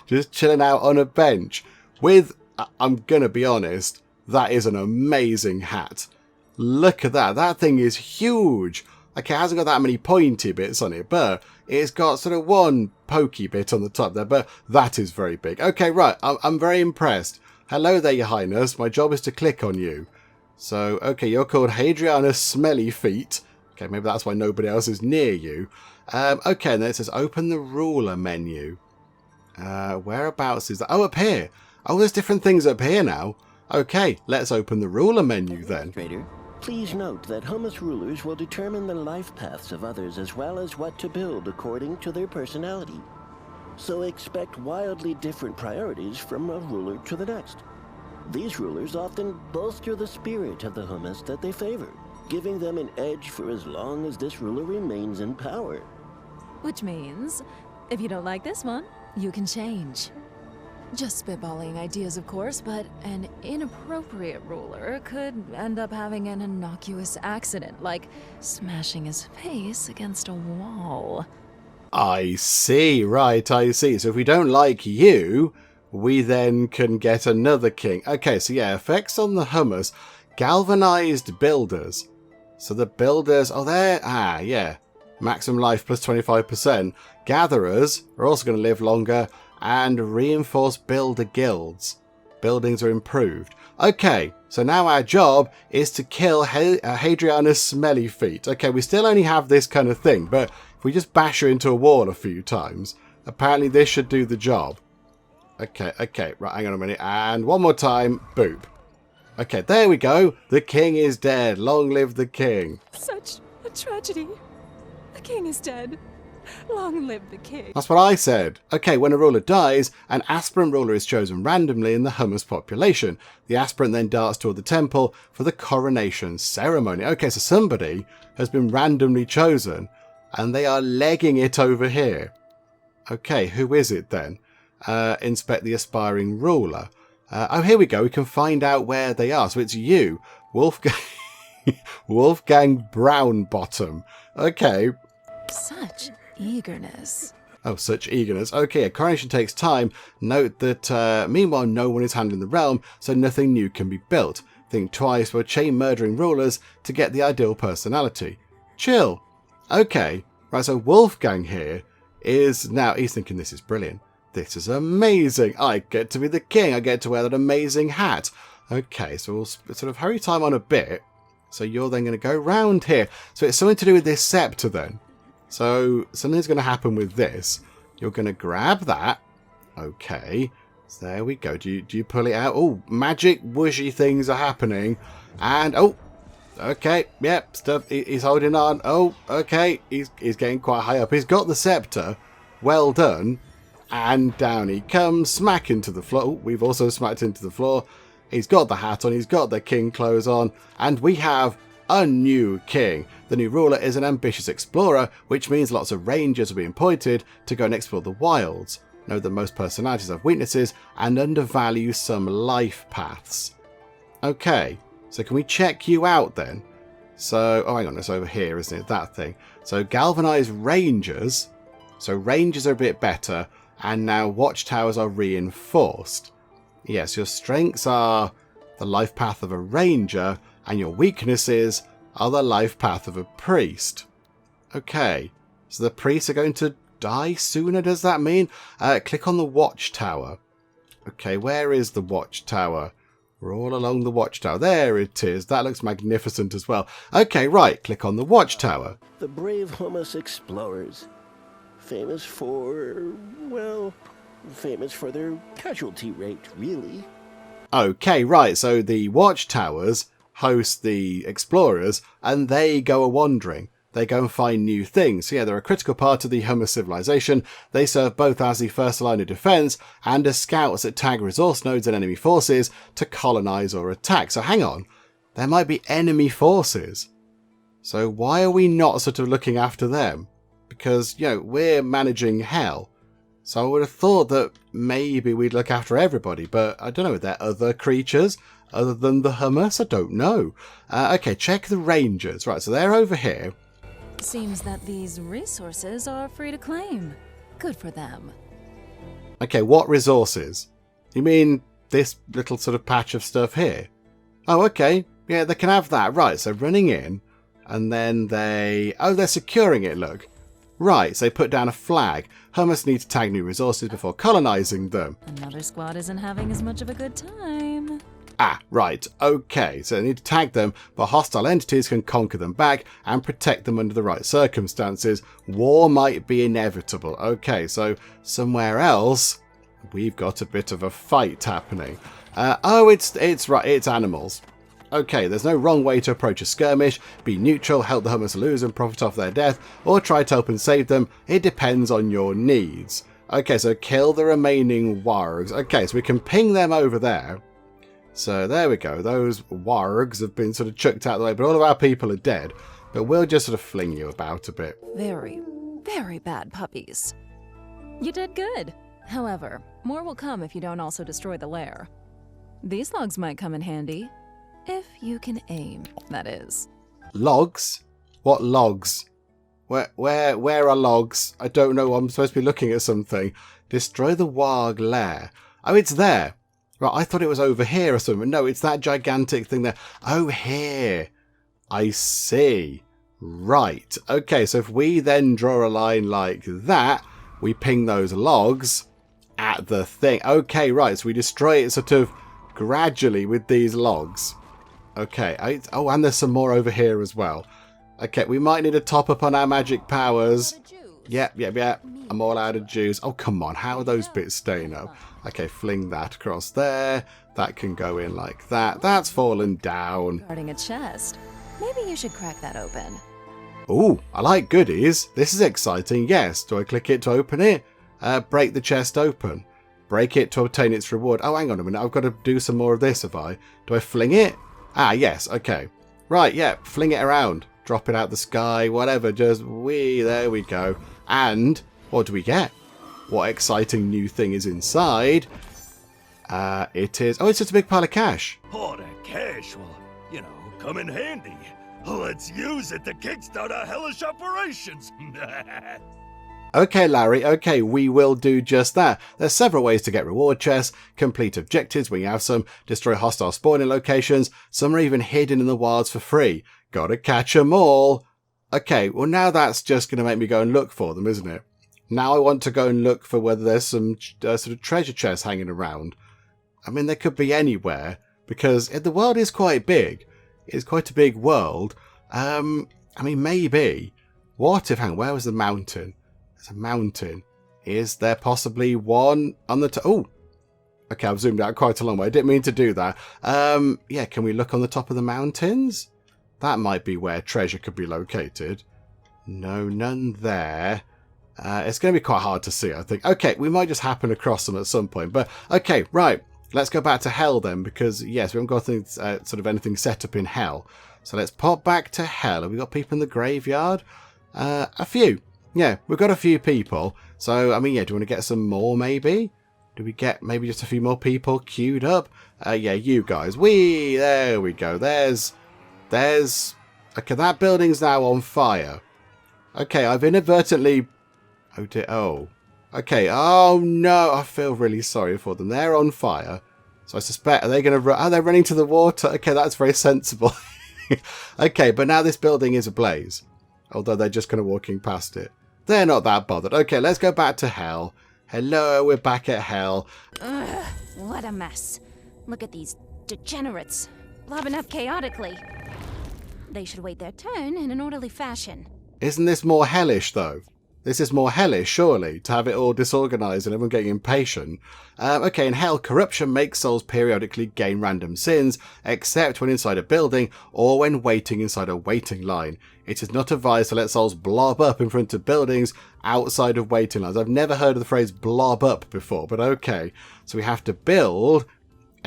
just chilling out on a bench with, I'm going to be honest, that is an amazing hat. Look at that. That thing is huge. Okay, it hasn't got that many pointy bits on it, but it's got sort of one pokey bit on the top there, but that is very big. Okay, right. I'm very impressed. Hello there, Your Highness. My job is to click on you. So, okay, you're called Hadrianus Smelly Feet. Okay, maybe that's why nobody else is near you. Okay, and then it says open the ruler menu. Whereabouts is that? Oh, up here. Oh, there's different things up here now. Okay, let's open the ruler menu then. Trader, please note that hummus rulers will determine the life paths of others as well as what to build according to their personality. So expect wildly different priorities from a ruler to the next. These rulers often bolster the spirit of the hummus that they favor, giving them an edge for as long as this ruler remains in power. Which means, if you don't like this one, you can change. Just spitballing ideas, of course, but an inappropriate ruler could end up having an innocuous accident, like smashing his face against a wall. I see, right, I see. So if we don't like you, we then can get another king. Okay, so yeah, effects on the hummus. Galvanized builders. So the builders, oh, they're, yeah. Maximum life plus 25%. Gatherers are also going to live longer, and reinforced builder guilds. Buildings are improved. Okay, so now our job is to kill Hadrianus Smelly Feet. Okay, we still only have this kind of thing, but if we just bash her into a wall a few times, apparently this should do the job. Okay, right, hang on a minute, and one more time, boop. Okay, there we go. The king is dead. Long live the king. Such a tragedy. The king is dead. Long live the king. That's what I said. Okay, when a ruler dies, an aspirant ruler is chosen randomly in the hummus population. The aspirant then darts toward the temple for the coronation ceremony. Okay, so somebody has been randomly chosen, and they are legging it over here. Okay, who is it then? Inspect the aspiring ruler. Oh, here we go. We can find out where they are. So it's you, Wolfgang Brownbottom. Okay. Such eagerness. Oh, such eagerness. Okay, a coronation takes time. Note that, meanwhile, no one is handling the realm, so nothing new can be built. Think twice for chain murdering rulers to get the ideal personality. Chill. Okay, right, so Wolfgang here is now, he's thinking this is brilliant. This is amazing. I get to be the king. I get to wear that amazing hat. Okay, so we'll sort of hurry time on a bit. So you're then going to go round here. So it's something to do with this scepter then. So something's going to happen with this. You're going to grab that. Okay. So there we go. Do you pull it out? Oh, magic whooshy things are happening. And, oh, okay. Yep, stuff. He's holding on. Oh, okay. He's getting quite high up. He's got the scepter. Well done. And down he comes, smack into the floor. Oh, we've also smacked into the floor. He's got the hat on. He's got the king clothes on. And we have a new king. The new ruler is an ambitious explorer, which means lots of rangers are being appointed to go and explore the wilds. Note that most personalities have weaknesses and undervalue some life paths. Okay, so can we check you out then? So, oh hang on, it's over here, isn't it? That thing. So galvanized rangers. So rangers are a bit better, and now watchtowers are reinforced. Yes, your strengths are the life path of a ranger, and your weaknesses are the life path of a priest. Okay, so the priests are going to die sooner, does that mean? Click on the watchtower. Okay, where is the watchtower? We're all along the watchtower. There it is. That looks magnificent as well. Okay, right, click on the watchtower. The brave hummus explorers. Famous for, well, famous for their casualty rate, really. Okay, right, so the watchtowers host the explorers, and they go a-wandering. they go and find new things. So yeah, they're a critical part of the hummus civilization. They serve both as the first line of defense and as scouts that tag resource nodes and enemy forces to colonize or attack. So hang on, there might be enemy forces. So why are we not sort of looking after them? Because, you know, we're managing hell. So I would have thought that maybe we'd look after everybody, but I don't know, are there other creatures other than the hummus? I don't know. Okay, check the rangers. Right, so they're over here. Seems that these resources are free to claim. Good for them. Okay, what resources? You mean this little sort of patch of stuff here? Oh, okay. Yeah, they can have that. Right, so running in, and then they're securing it, look. Right, so they put down a flag. Hummus need to tag new resources before colonizing them. Another squad isn't having as much of a good time. Ah, right, okay, so they need to tag them, but hostile entities can conquer them back and protect them under the right circumstances. War might be inevitable. Okay, so somewhere else, we've got a bit of a fight happening. It's right, it's animals. Okay, there's no wrong way to approach a skirmish. Be neutral, help the hummus lose and profit off their death, or try to help and save them. It depends on your needs. Okay, so kill the remaining wargs. Okay, so we can ping them over there. So there we go. Those wargs have been sort of chucked out of the way, but all of our people are dead. But we'll just sort of fling you about a bit. Very, very bad puppies. You did good. However, more will come if you don't also destroy the lair. These logs might come in handy. If you can aim, that is. Logs? What logs? Where are logs? I don't know. I'm supposed to be looking at something. Destroy the warg lair. Oh, it's there. Right, I thought it was over here or something. No, it's that gigantic thing there. Oh, here. I see. Right. Okay, so if we then draw a line like that, we ping those logs at the thing. Okay, right, so we destroy it sort of gradually with these logs. Okay, and there's some more over here as well. Okay, we might need a top up on our magic powers. Yep. I'm all out of juice. Oh, come on, how are those bits staying up? Okay, fling that across there. That can go in like that. That's fallen down. Guarding a chest. Maybe you should crack that open. Ooh, I like goodies. This is exciting. Yes. Do I click it to open it? Break the chest open. Break it to obtain its reward. Oh, hang on a minute. I've got to do some more of this, have I? Do I fling it? Ah, yes. Okay. Right, yeah. Fling it around. Drop it out the sky. Whatever. Just there we go. And what do we get? What exciting new thing is inside? It is... Oh, it's just a big pile of cash. Oh, that cash will, you know, come in handy. Let's use it to kickstart our hellish operations. Okay, Larry, okay, we will do just that. There's several ways to get reward chests, complete objectives when you have some, destroy hostile spawning locations, some are even hidden in the wilds for free. Gotta catch 'em all. Okay, well now that's just going to make me go and look for them, isn't it? Now I want to go and look for whether there's some sort of treasure chests hanging around. I mean, they could be anywhere, because the world is quite big. It's quite a big world. I mean, maybe. What if, hang on, where was the mountain? There's a mountain. Is there possibly one on the top? Oh, okay, I've zoomed out quite a long way. I didn't mean to do that. Yeah, can we look on the top of the mountains? That might be where treasure could be located. No, none there. It's going to be quite hard to see, I think. Okay, we might just happen across them at some point. But, okay, right. Let's go back to hell then, because, yes, we haven't got things, sort of anything set up in hell. So let's pop back to hell. Have we got people in the graveyard? A few. Yeah, we've got a few people. So, I mean, yeah, do you want to get some more, maybe? Do we get maybe just a few more people queued up? Yeah, you guys. There we go. There's... Okay, that building's now on fire. Okay, I've inadvertently... Oh, dear. Oh. Okay. Oh, no. I feel really sorry for them. They're on fire. So I suspect... Are they going to run... Oh, they're running to the water. Okay, that's very sensible. Okay, but now this building is ablaze. Although they're just kind of walking past it. They're not that bothered. Okay, let's go back to hell. Hello, we're back at hell. Ugh, what a mess. Look at these degenerates. Lobbing up chaotically. They should wait their turn in an orderly fashion. Isn't this more hellish, though? This is more hellish, surely, to have it all disorganised and everyone getting impatient. Okay, in hell, corruption makes souls periodically gain random sins, except when inside a building or when waiting inside a waiting line. It is not advised to let souls blob up in front of buildings outside of waiting lines. I've never heard of the phrase blob up before, but okay. So we have to build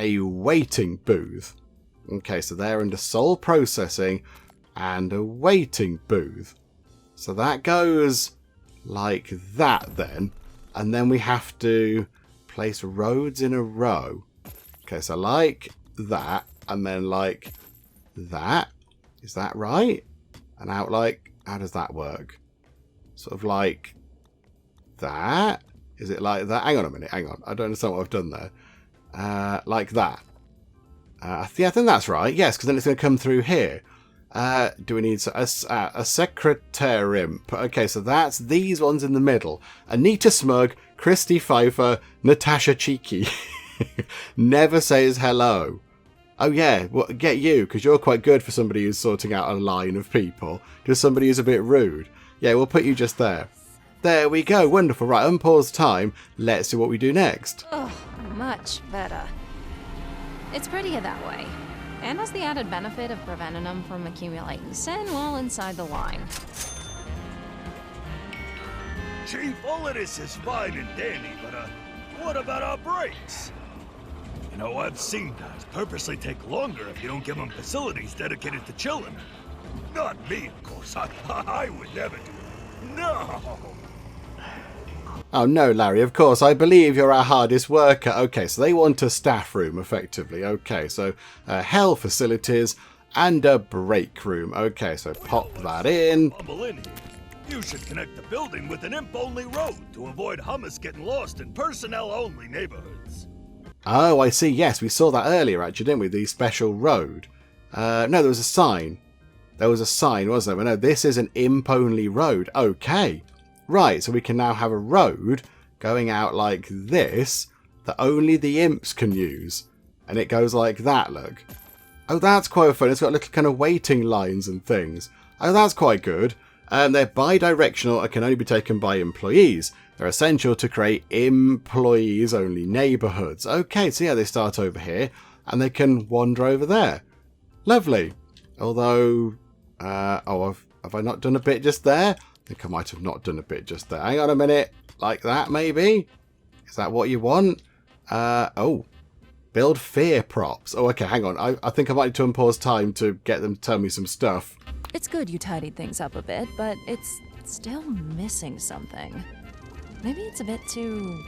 a waiting booth. Okay, so they're under soul processing and a waiting booth. So that goes like that then, and then we have to place roads in a row. Okay, so like that, and then like that. Is that right? And out like, how does that work? Sort of like that? Is it like that? Hang on a minute, hang on. I don't understand what I've done there. Like that. I think that's right. Yes, because then it's going to come through here. Do we need a secretary imp? Okay, so that's these ones in the middle. Anita Smug, Christy Pfeiffer, Natasha Cheeky. Never says hello. Oh yeah, well, get you, because you're quite good for somebody who's sorting out a line of people. Just somebody who's a bit rude. Yeah, we'll put you just there. There we go, wonderful. Right, unpause time. Let's see what we do next. Oh, much better. It's prettier that way. And has the added benefit of preventing them from accumulating sin while inside the line. Chief, all of this is fine and dandy, but what about our breaks? You know, I've seen guys purposely take longer if you don't give them facilities dedicated to chilling. Not me, of course. I would never do it. No! Oh no, Larry, of course, I believe you're our hardest worker. Okay, so they want a staff room, effectively. Okay, so hell facilities and a break room. Okay, so pop that in. You should connect the building with an imp-only road to avoid hummus getting lost in personnel-only neighborhoods. Oh, I see. Yes, we saw that earlier, actually, didn't we? The special road. No, there was a sign. There was a sign, wasn't there? No, this is an imp-only road. Okay. Right, so we can now have a road going out like this that only the imps can use. And it goes like that, look. Oh, that's quite fun. It's got little kind of waiting lines and things. Oh, that's quite good. They're bi-directional and can only be taken by employees. They're essential to create employees-only neighbourhoods. Okay, so yeah, they start over here and they can wander over there. Lovely. Although, have I not done a bit just there? I think I might have not done a bit just there. Hang on a minute. Like that, maybe? Is that what you want? Oh. Build fear props. Oh, okay, hang on. I think I might need to unpause time to get them to tell me some stuff. It's good you tidied things up a bit, but it's still missing something. Maybe it's a bit too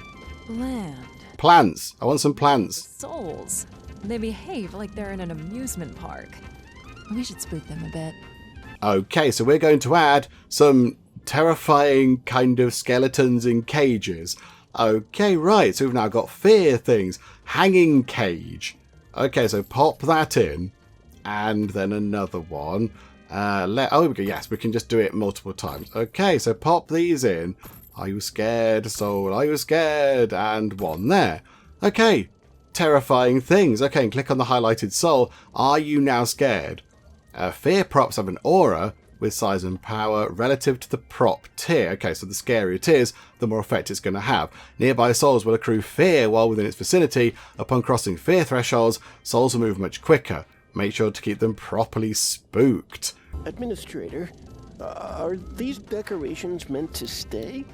bland. Plants. I want some plants. Souls. They behave like they're in an amusement park. We should spook them a bit. Okay, so we're going to add some terrifying kind of skeletons in cages. Okay, right, so we've now got fear things. Hanging cage. Okay, so pop that in. And then another one. Oh, here we go. Yes, we can just do it multiple times. Okay, so pop these in. Are you scared, soul? Are you scared? And one there. Okay, terrifying things. Okay, and click on the highlighted soul. Are you now scared? Fear props have an aura with size and power relative to the prop tier. Okay, so the scarier it is, the more effect it's going to have. Nearby souls will accrue fear while within its vicinity. Upon crossing fear thresholds, souls will move much quicker. Make sure to keep them properly spooked. Administrator, are these decorations meant to stay?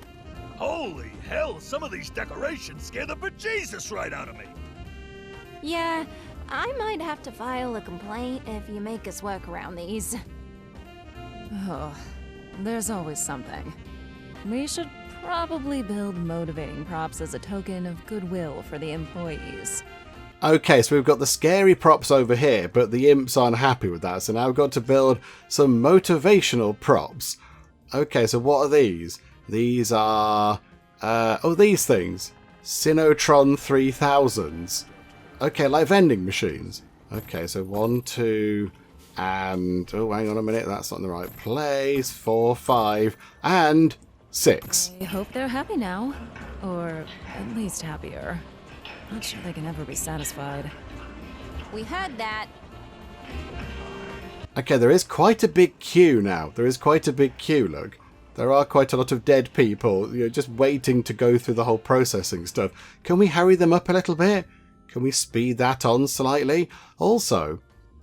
Holy hell, some of these decorations scare the bejesus right out of me. Yeah, I might have to file a complaint if you make us work around these. Oh, there's always something. We should probably build motivating props as a token of goodwill for the employees. Okay, so we've got the scary props over here, but the imps aren't happy with that, so now we've got to build some motivational props. Okay, so what are these? These are... these things. Sinotron 3000s. Okay, like vending machines. Okay, so 1, 2, and... oh, hang on a minute, that's not in the right place. 4, 5, and 6. I hope they're happy now. Or at least happier. Not sure they can ever be satisfied. We heard that. Okay, there is quite a big queue now. There is quite a big queue, look. There are quite a lot of dead people, just waiting to go through the whole processing stuff. Can we hurry them up a little bit? Can we speed that on slightly? Also,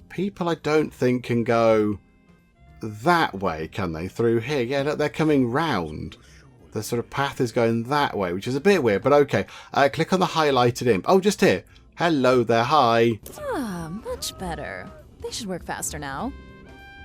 people I don't think can go that way, can they? Through here. Yeah, look, they're coming round. The sort of path is going that way, which is a bit weird, but okay. Click on the highlighted imp. Oh, just here. Hello there, hi. Ah, much better. They should work faster now.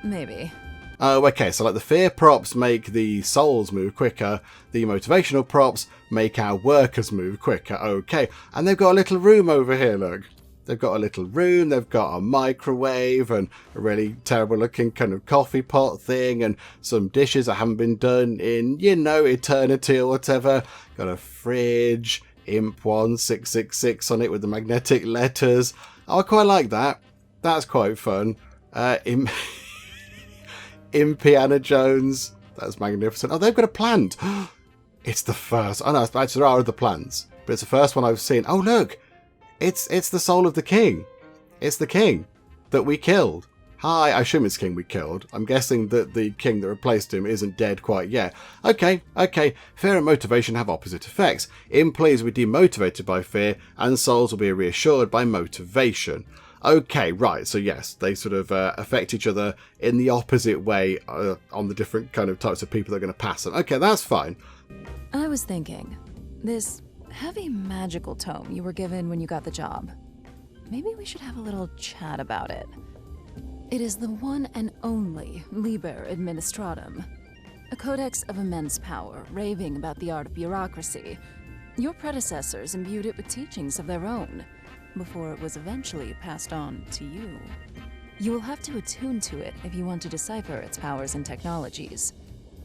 Maybe. Oh, okay, so like the fear props make the souls move quicker, the motivational props make our workers move quicker, okay. And they've got a little room over here, look. They've got a little room, they've got a microwave and a really terrible looking kind of coffee pot thing and some dishes that haven't been done in, eternity or whatever. Got a fridge, Imp 1666 on it with the magnetic letters. Oh, I quite like that. That's quite fun. Impiana Jones. That's magnificent. Oh, they've got a plant. It's the first. Oh, no, actually, there are other plants, but it's the first one I've seen. Oh, look. It's the soul of the king. It's the king that we killed. Hi, I assume it's king we killed. I'm guessing that the king that replaced him isn't dead quite yet. Okay. Fear and motivation have opposite effects. Employees will be demotivated by fear, and souls will be reassured by motivation. Okay, right, so yes, they sort of affect each other in the opposite way on the different kind of types of people that are going to pass them. Okay, that's fine. I was thinking, this heavy magical tome you were given when you got the job, maybe we should have a little chat about it. It is the one and only Liber Administratum, a codex of immense power, raving about the art of bureaucracy. Your predecessors imbued it with teachings of their own, before it was eventually passed on to you. You will have to attune to it if you want to decipher its powers and technologies.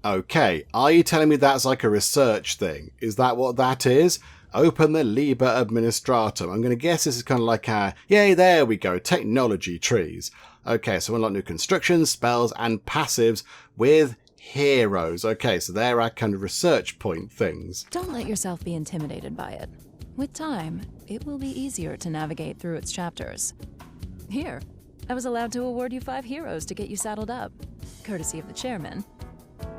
Okay, are you telling me that's like a research thing? Is that what that is? Open the Liber Administratum. I'm going to guess this is kind of like yay, there we go, technology trees. Okay, so unlock new constructions, spells, and passives with heroes. Okay, so they're our kind of research point things. Don't let yourself be intimidated by it. With time, it will be easier to navigate through its chapters. Here, I was allowed to award you 5 heroes to get you saddled up, courtesy of the chairman.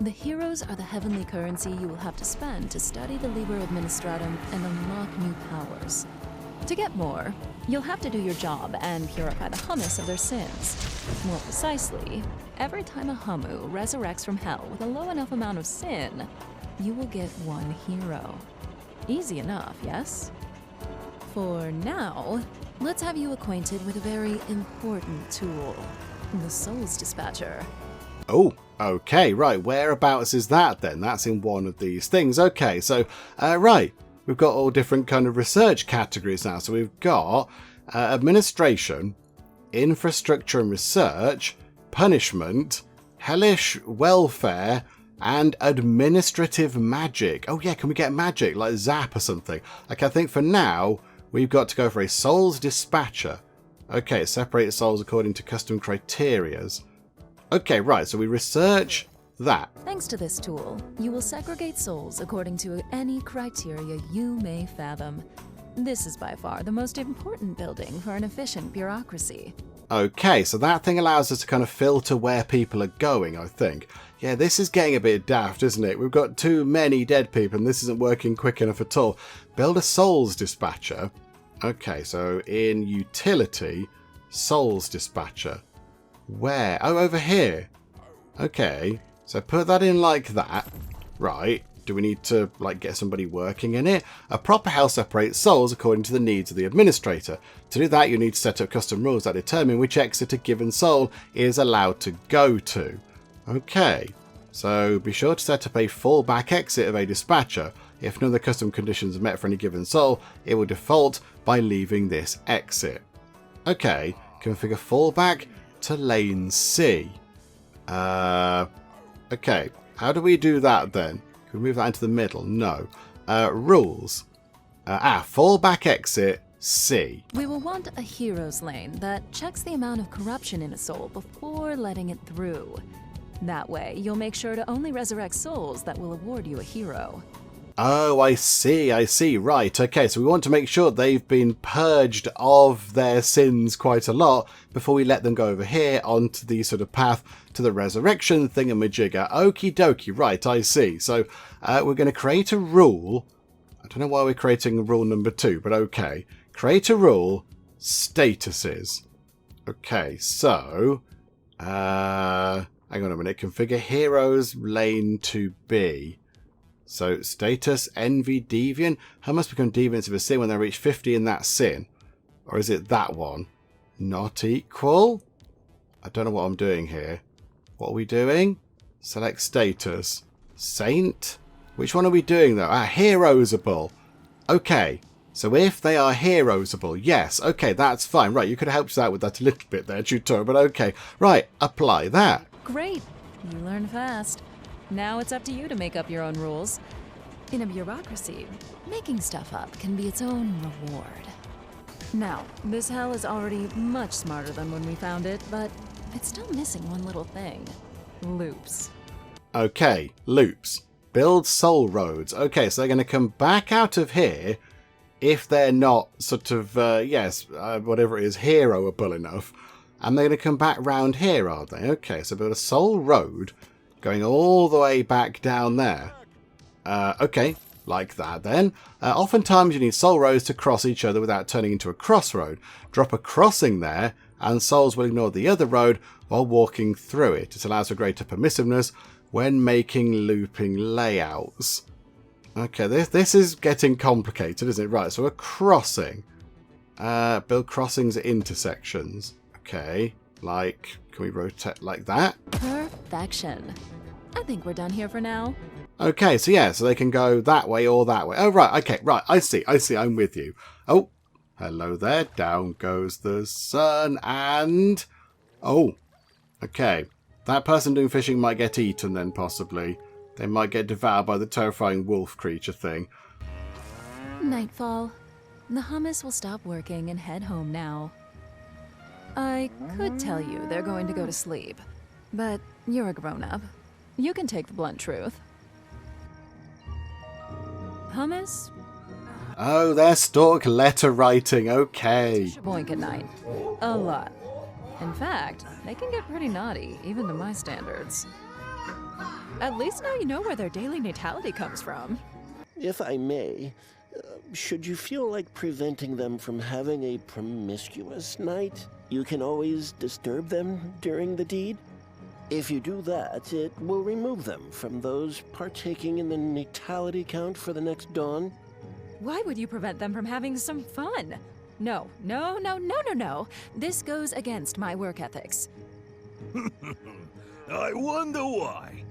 The heroes are the heavenly currency you will have to spend to study the Liber Administratum and unlock new powers. To get more, you'll have to do your job and purify the hummus of their sins. More precisely, every time a hummu resurrects from hell with a low enough amount of sin, you will get 1 hero. Easy enough, yes? For now, let's have you acquainted with a very important tool, the Souls Dispatcher. Oh, okay, right. Whereabouts is that then? That's in one of these things. Okay, so, right. We've got all different kind of research categories now. So we've got administration, infrastructure and research, punishment, hellish welfare, and administrative magic. Oh yeah, can we get magic like zap or something? Like I think for now we've got to go for a souls dispatcher. Okay, separate souls according to custom criterias. Okay, right, so we research that. Thanks to this tool, you will segregate souls according to any criteria you may fathom. This is by far the most important building for an efficient bureaucracy. Okay, so that thing allows us to kind of filter where people are going, I think. Yeah, this is getting a bit daft, isn't it? We've got too many dead people and this isn't working quick enough at all. Build a souls dispatcher. Okay, so in utility, souls dispatcher. Where? Oh, over here. Okay, so put that in like that. Right. Do we need to like get somebody working in it? A proper house separates souls according to the needs of the administrator. To do that, you need to set up custom rules that determine which exit a given soul is allowed to go to. Okay, so be sure to set up a fallback exit of a dispatcher. If none of the custom conditions are met for any given soul, it will default by leaving this exit. Okay, configure fallback to lane C. Okay, how do we do that then? Can we move that into the middle? No. Rules. Fallback exit C. We will want a hero's lane that checks the amount of corruption in a soul before letting it through. That way, you'll make sure to only resurrect souls that will award you a hero. Oh, I see. Right, okay, so we want to make sure they've been purged of their sins quite a lot before we let them go over here onto the sort of path to the resurrection thingamajigger. Okie dokie, right, I see. So we're going to create a rule. I don't know why we're creating rule number 2, but okay. Create a rule, statuses. Okay, so hang on a minute. Configure heroes lane to B. So, status, envy, deviant. How must become deviants of a sin when they reach 50 in that sin? Or is it that one? Not equal? I don't know what I'm doing here. What are we doing? Select status. Saint? Which one are we doing though? Heroesable. Okay. So if they are heroesable, yes. Okay, that's fine. Right, you could have helped us out with that a little bit there, tutor, but okay. Right, apply that. Great. You learn fast. Now it's up to you to make up your own rules. In a bureaucracy, making stuff up can be its own reward. Now, this hell is already much smarter than when we found it, but it's still missing one little thing. Loops. Okay, loops. Build soul roads. Okay, so they're going to come back out of here if they're not sort of, whatever it is, heroable enough. And they're going to come back round here, are they? Okay, so build a soul road going all the way back down there. Okay, like that then. Oftentimes you need soul roads to cross each other without turning into a crossroad. Drop a crossing there, and souls will ignore the other road while walking through it. It allows for greater permissiveness when making looping layouts. Okay, this is getting complicated, isn't it? Right, so a crossing. Build crossings at intersections. Okay, like, can we rotate like that? Perfection. I think we're done here for now. Okay, so yeah, so they can go that way or that way. Oh, right, okay, right, I see, I'm with you. Oh, hello there, down goes the sun, and... Oh, okay. That person doing fishing might get eaten then, possibly. They might get devoured by the terrifying wolf creature thing. Nightfall. The hummus will stop working and head home now. I could tell you they're going to go to sleep, but you're a grown-up. You can take the blunt truth. Hummus? Oh, they're stork letter writing, okay. Boink at night. A lot. In fact, they can get pretty naughty, even to my standards. At least now you know where their daily natality comes from. If I may, should you feel like preventing them from having a promiscuous night, you can always disturb them during the deed. If you do that, it will remove them from those partaking in the natality count for the next dawn. Why would you prevent them from having some fun? No. This goes against my work ethics. I wonder why.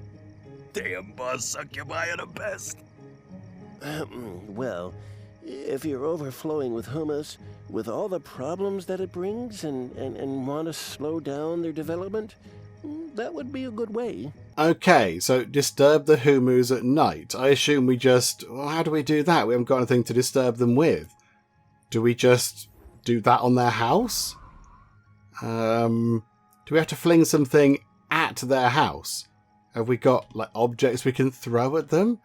Damn buzz succubi are the best. Well, if you're overflowing with hummus, with all the problems that it brings, and want to slow down their development, that would be a good way. Okay, so disturb the humus at night. I assume we just... Well, how do we do that? We haven't got anything to disturb them with. Do we just do that on their house? Do we have to fling something at their house? Have we got like objects we can throw at them?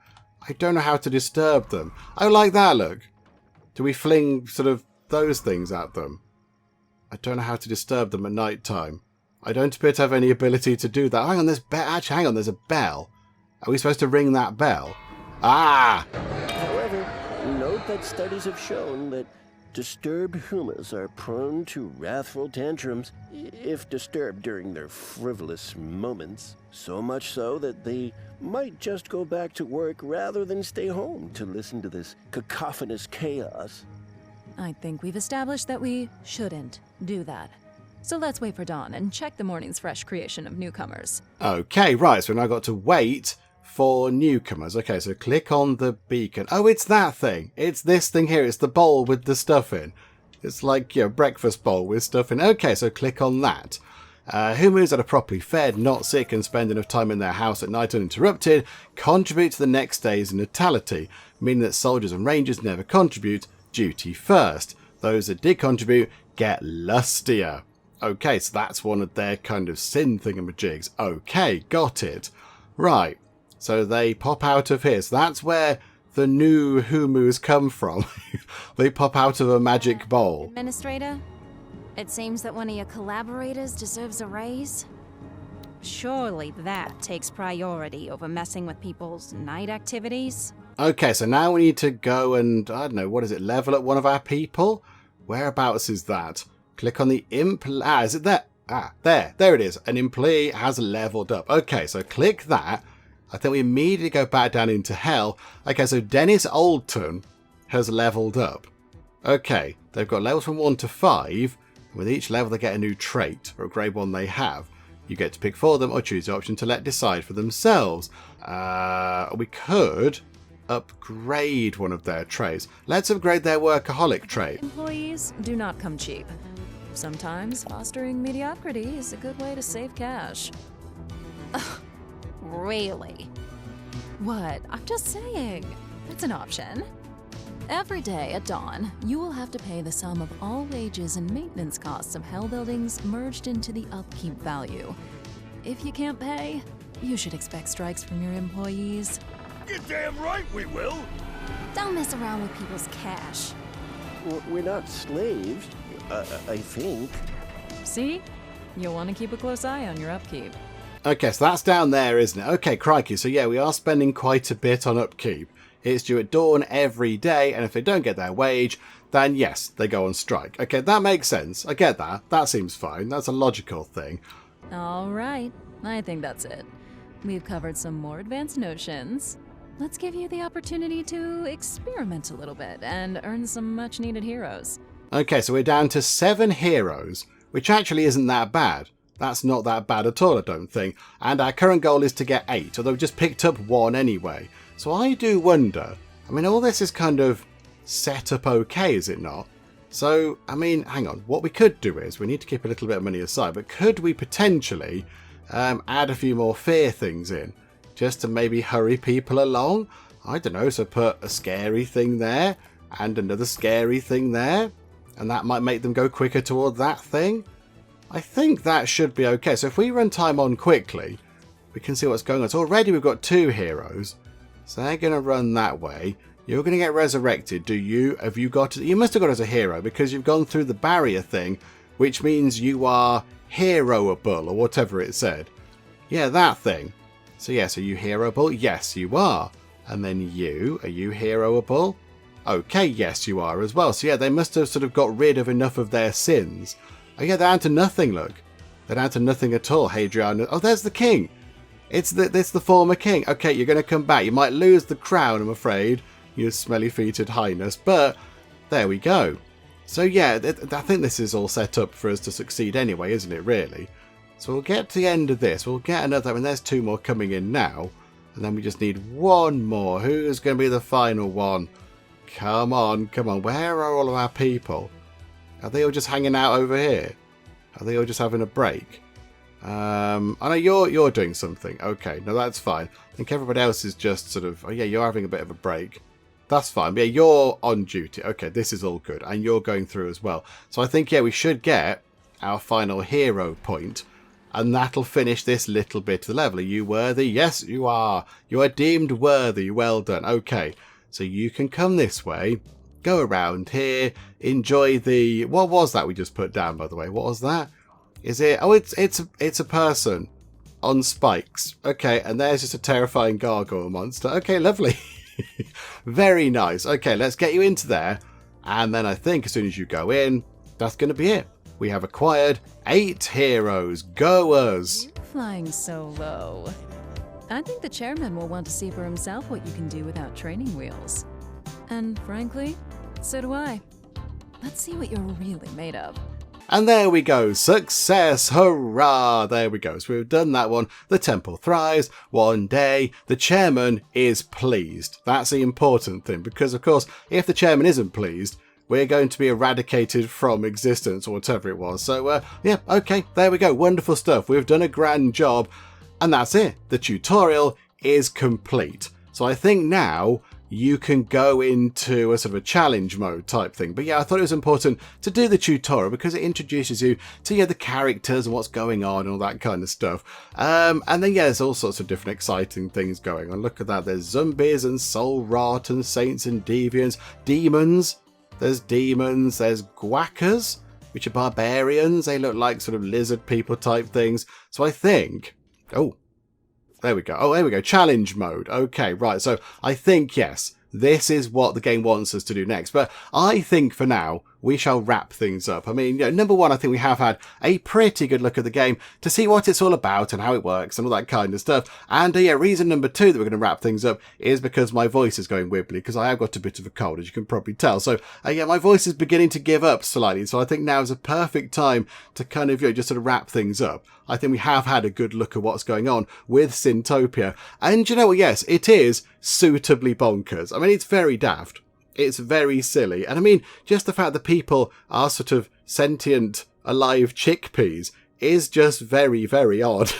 I don't know how to disturb them. Oh, like that, look. Do we fling sort of those things at them? I don't know how to disturb them at night time. I don't appear to have any ability to do that. Hang on, there's a bell. Are we supposed to ring that bell? Ah! However, note that studies have shown that disturbed humus are prone to wrathful tantrums if disturbed during their frivolous moments. So much so that they might just go back to work rather than stay home to listen to this cacophonous chaos. I think we've established that we shouldn't do that. So let's wait for dawn and check the morning's fresh creation of newcomers. Okay, right, so we've now got to wait for newcomers. Okay, so click on the beacon. Oh, it's that thing. It's this thing here. It's the bowl with the stuff in. It's like, breakfast bowl with stuff in. Okay, so click on that. Humus that are properly fed, not sick, and spend enough time in their house at night uninterrupted contribute to the next day's natality, meaning that soldiers and rangers never contribute, duty first. Those that did contribute get lustier. Okay, so that's one of their kind of sin thingamajigs. Okay, got it. Right, so they pop out of here. So that's where the new humus come from? They pop out of a magic bowl. Administrator, it seems that one of your collaborators deserves a raise. Surely that takes priority over messing with people's night activities. Okay, so now we need to go and, I don't know, what is it, level up one of our people? Whereabouts is that? Click on the imp. Is it there? There it is. An employee has leveled up. Okay, so click that. I think we immediately go back down into hell. Okay, so Dennis Oldton has leveled up. Okay, they've got levels from 1 to 5. With each level they get a new trait, or a grade 1 they have. You get to pick for them or choose the option to let decide for themselves. We could upgrade one of their traits. Let's upgrade their workaholic trait. Employees do not come cheap. Sometimes fostering mediocrity is a good way to save cash. Really? What? I'm just saying. It's an option. Every day at dawn, you will have to pay the sum of all wages and maintenance costs of Hell buildings merged into the upkeep value. If you can't pay, you should expect strikes from your employees. You're damn right we will. Don't mess around with people's cash. We're not slaves, I think. See? You'll want to keep a close eye on your upkeep. Okay, so that's down there, isn't it? Okay, crikey. So yeah, we are spending quite a bit on upkeep. It's due at dawn every day, and if they don't get their wage, then yes, they go on strike. Okay, that makes sense. I get that. That seems fine. That's a logical thing. All right. I think that's it. We've covered some more advanced notions. Let's give you the opportunity to experiment a little bit and earn some much-needed heroes. Okay, so we're down to 7 heroes, which actually isn't that bad. That's not that bad at all, I don't think. And our current goal is to get 8, although we just picked up 1 anyway. So I do wonder, I mean, all this is kind of set up okay, is it not? So, I mean, hang on. What we could do is, we need to keep a little bit of money aside, but could we potentially add a few more fear things in? Just to maybe hurry people along? I don't know, so put a scary thing there, and another scary thing there, and that might make them go quicker toward that thing. I think that should be okay. So if we run time on quickly, we can see what's going on. So already we've got 2 heroes. So they're going to run that way. You're going to get resurrected, do you? Have you got... You must have got as a hero because you've gone through the barrier thing, which means you are heroable, or whatever it said. Yeah, that thing. So yes, are you heroable? Yes, you are. And then you, are you heroable? Okay, yes, you are as well. So yeah, they must have sort of got rid of enough of their sins. Oh yeah, they're down to nothing, look. They're down to nothing at all, Hadrian. Oh, there's the king. It's the former king. Okay, you're going to come back. You might lose the crown, I'm afraid, your smelly-feeted highness. But there we go. So yeah, I think this is all set up for us to succeed anyway, isn't it, really? So we'll get to the end of this. We'll get another... I mean, there's 2 more coming in now. And then we just need 1 more. Who's going to be the final one? Come on, come on. Where are all of our people? Are they all just hanging out over here? Are they all just having a break? I know you're doing something. Okay, no, that's fine. I think everybody else is just sort of... Oh, yeah, you're having a bit of a break. That's fine. Yeah, you're on duty. Okay, this is all good. And you're going through as well. So I think, yeah, we should get our final hero point. And that'll finish this little bit of the level. Are you worthy? Yes, you are. You are deemed worthy. Well done. Okay, so you can come this way. Go around here. Enjoy the... What was that we just put down, by the way? What was that? Is it... Oh, it's a person on spikes. Okay, and there's just a terrifying gargoyle monster. Okay, lovely. Very nice. Okay, let's get you into there. And then I think as soon as you go in, that's going to be it. We have acquired 8 heroes. Go us! You're flying so low. I think the chairman will want to see for himself what you can do without training wheels. And frankly, so do I. Let's see what you're really made of. And there we go. Success. Hurrah. There we go. So we've done that one. The temple thrives. One day, the chairman is pleased. That's the important thing. Because, of course, if the chairman isn't pleased, we're going to be eradicated from existence or whatever it was. So, yeah, okay. There we go. Wonderful stuff. We've done a grand job. And that's it. The tutorial is complete. So I think now you can go into a sort of a challenge mode type thing. But yeah, I thought it was important to do the tutorial because it introduces you to the characters and what's going on and all that kind of stuff. And then yeah, there's all sorts of different exciting things going on. Look at that, there's zombies and soul rot and saints and deviants, demons. There's demons, there's guaccas, which are barbarians. They look like sort of lizard people type things. So I think, there we go. Oh, there we go. Challenge mode. Okay, right. So I think, yes, this is what the game wants us to do next. But I think for now, we shall wrap things up. I mean, number one, I think we have had a pretty good look at the game to see what it's all about and how it works and all that kind of stuff. And yeah, reason number two that we're going to wrap things up is because my voice is going wibbly because I have got a bit of a cold, as you can probably tell. So yeah, my voice is beginning to give up slightly. So I think now is a perfect time to kind of just sort of wrap things up. I think we have had a good look at what's going on with Sintopia. And you know what? Yes, it is suitably bonkers. I mean, it's very daft. It's very silly. And I mean, just the fact that people are sort of sentient, alive chickpeas is just very, very odd.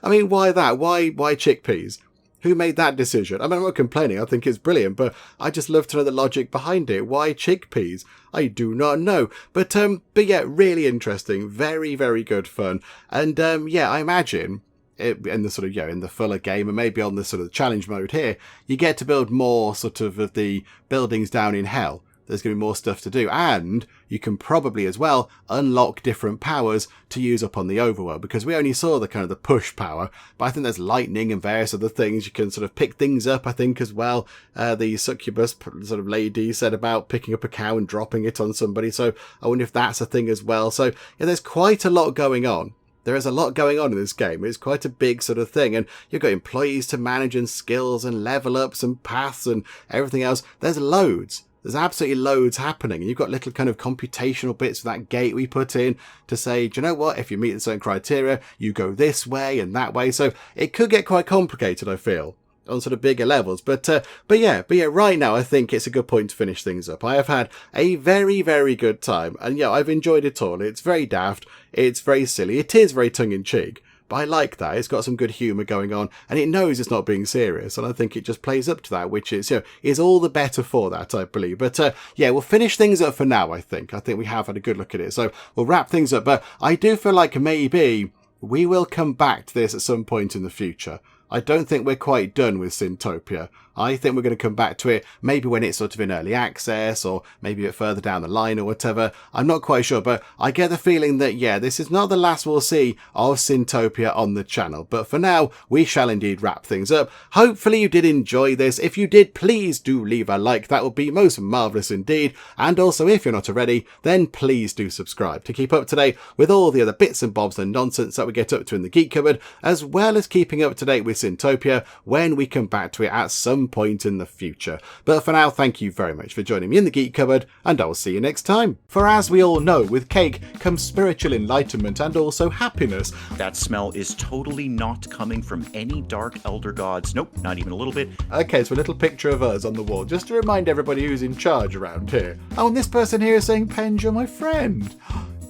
I mean, why that? Why chickpeas? Who made that decision? I mean, I'm not complaining. I think it's brilliant, but I just love to know the logic behind it. Why chickpeas? I do not know. But yeah, really interesting. Very, very good fun. And yeah, I imagine in the sort of, in the fuller game and maybe on the sort of challenge mode here, you get to build more sort of the buildings down in hell. There's going to be more stuff to do, and you can probably as well unlock different powers to use up on the overworld, because we only saw the kind of the push power, but I think there's lightning and various other things. You can sort of pick things up, I think, as well. The succubus sort of lady said about picking up a cow and dropping it on somebody, so I wonder if that's a thing as well. So yeah, there's quite a lot going on. There is a lot going on in this game. It's quite a big sort of thing. And you've got employees to manage and skills and level ups and paths and everything else. There's loads. There's absolutely loads happening. And you've got little kind of computational bits for that gate we put in to say, do you know what? If you meet certain criteria, you go this way and that way. So it could get quite complicated, I feel, on sort of bigger levels. But yeah, right now I think it's a good point to finish things up. I have had a very, very good time, and yeah, I've enjoyed it all. It's very daft, it's very silly, it is very tongue-in-cheek, but I like that. It's got some good humour going on, and it knows it's not being serious, and I think it just plays up to that, which is, is all the better for that, I believe. But yeah, we'll finish things up for now, I think we have had a good look at it, so we'll wrap things up. But I do feel like maybe we will come back to this at some point in the future. I don't think we're quite done with Sintopia. I think we're going to come back to it maybe when it's sort of in early access or maybe a bit further down the line or whatever. I'm not quite sure, but I get the feeling that, yeah, this is not the last we'll see of Sintopia on the channel. But for now, we shall indeed wrap things up. Hopefully you did enjoy this. If you did, please do leave a like. That would be most marvellous indeed. And also, if you're not already, then please do subscribe to keep up to date with all the other bits and bobs and nonsense that we get up to in the Geek Cupboard, as well as keeping up to date with Sintopia when we come back to it at some point in the future. But for now, thank you very much for joining me in the Geek Cupboard, and I will see you next time. For as we all know, with cake comes spiritual enlightenment and also happiness. That smell is totally not coming from any dark elder gods. Nope, not even a little bit. Okay, so a little picture of us on the wall, just to remind everybody who's in charge around here. Oh, and this person here is saying, Penge, you're my friend.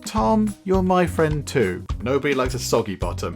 Tom, you're my friend too. Nobody likes a soggy bottom.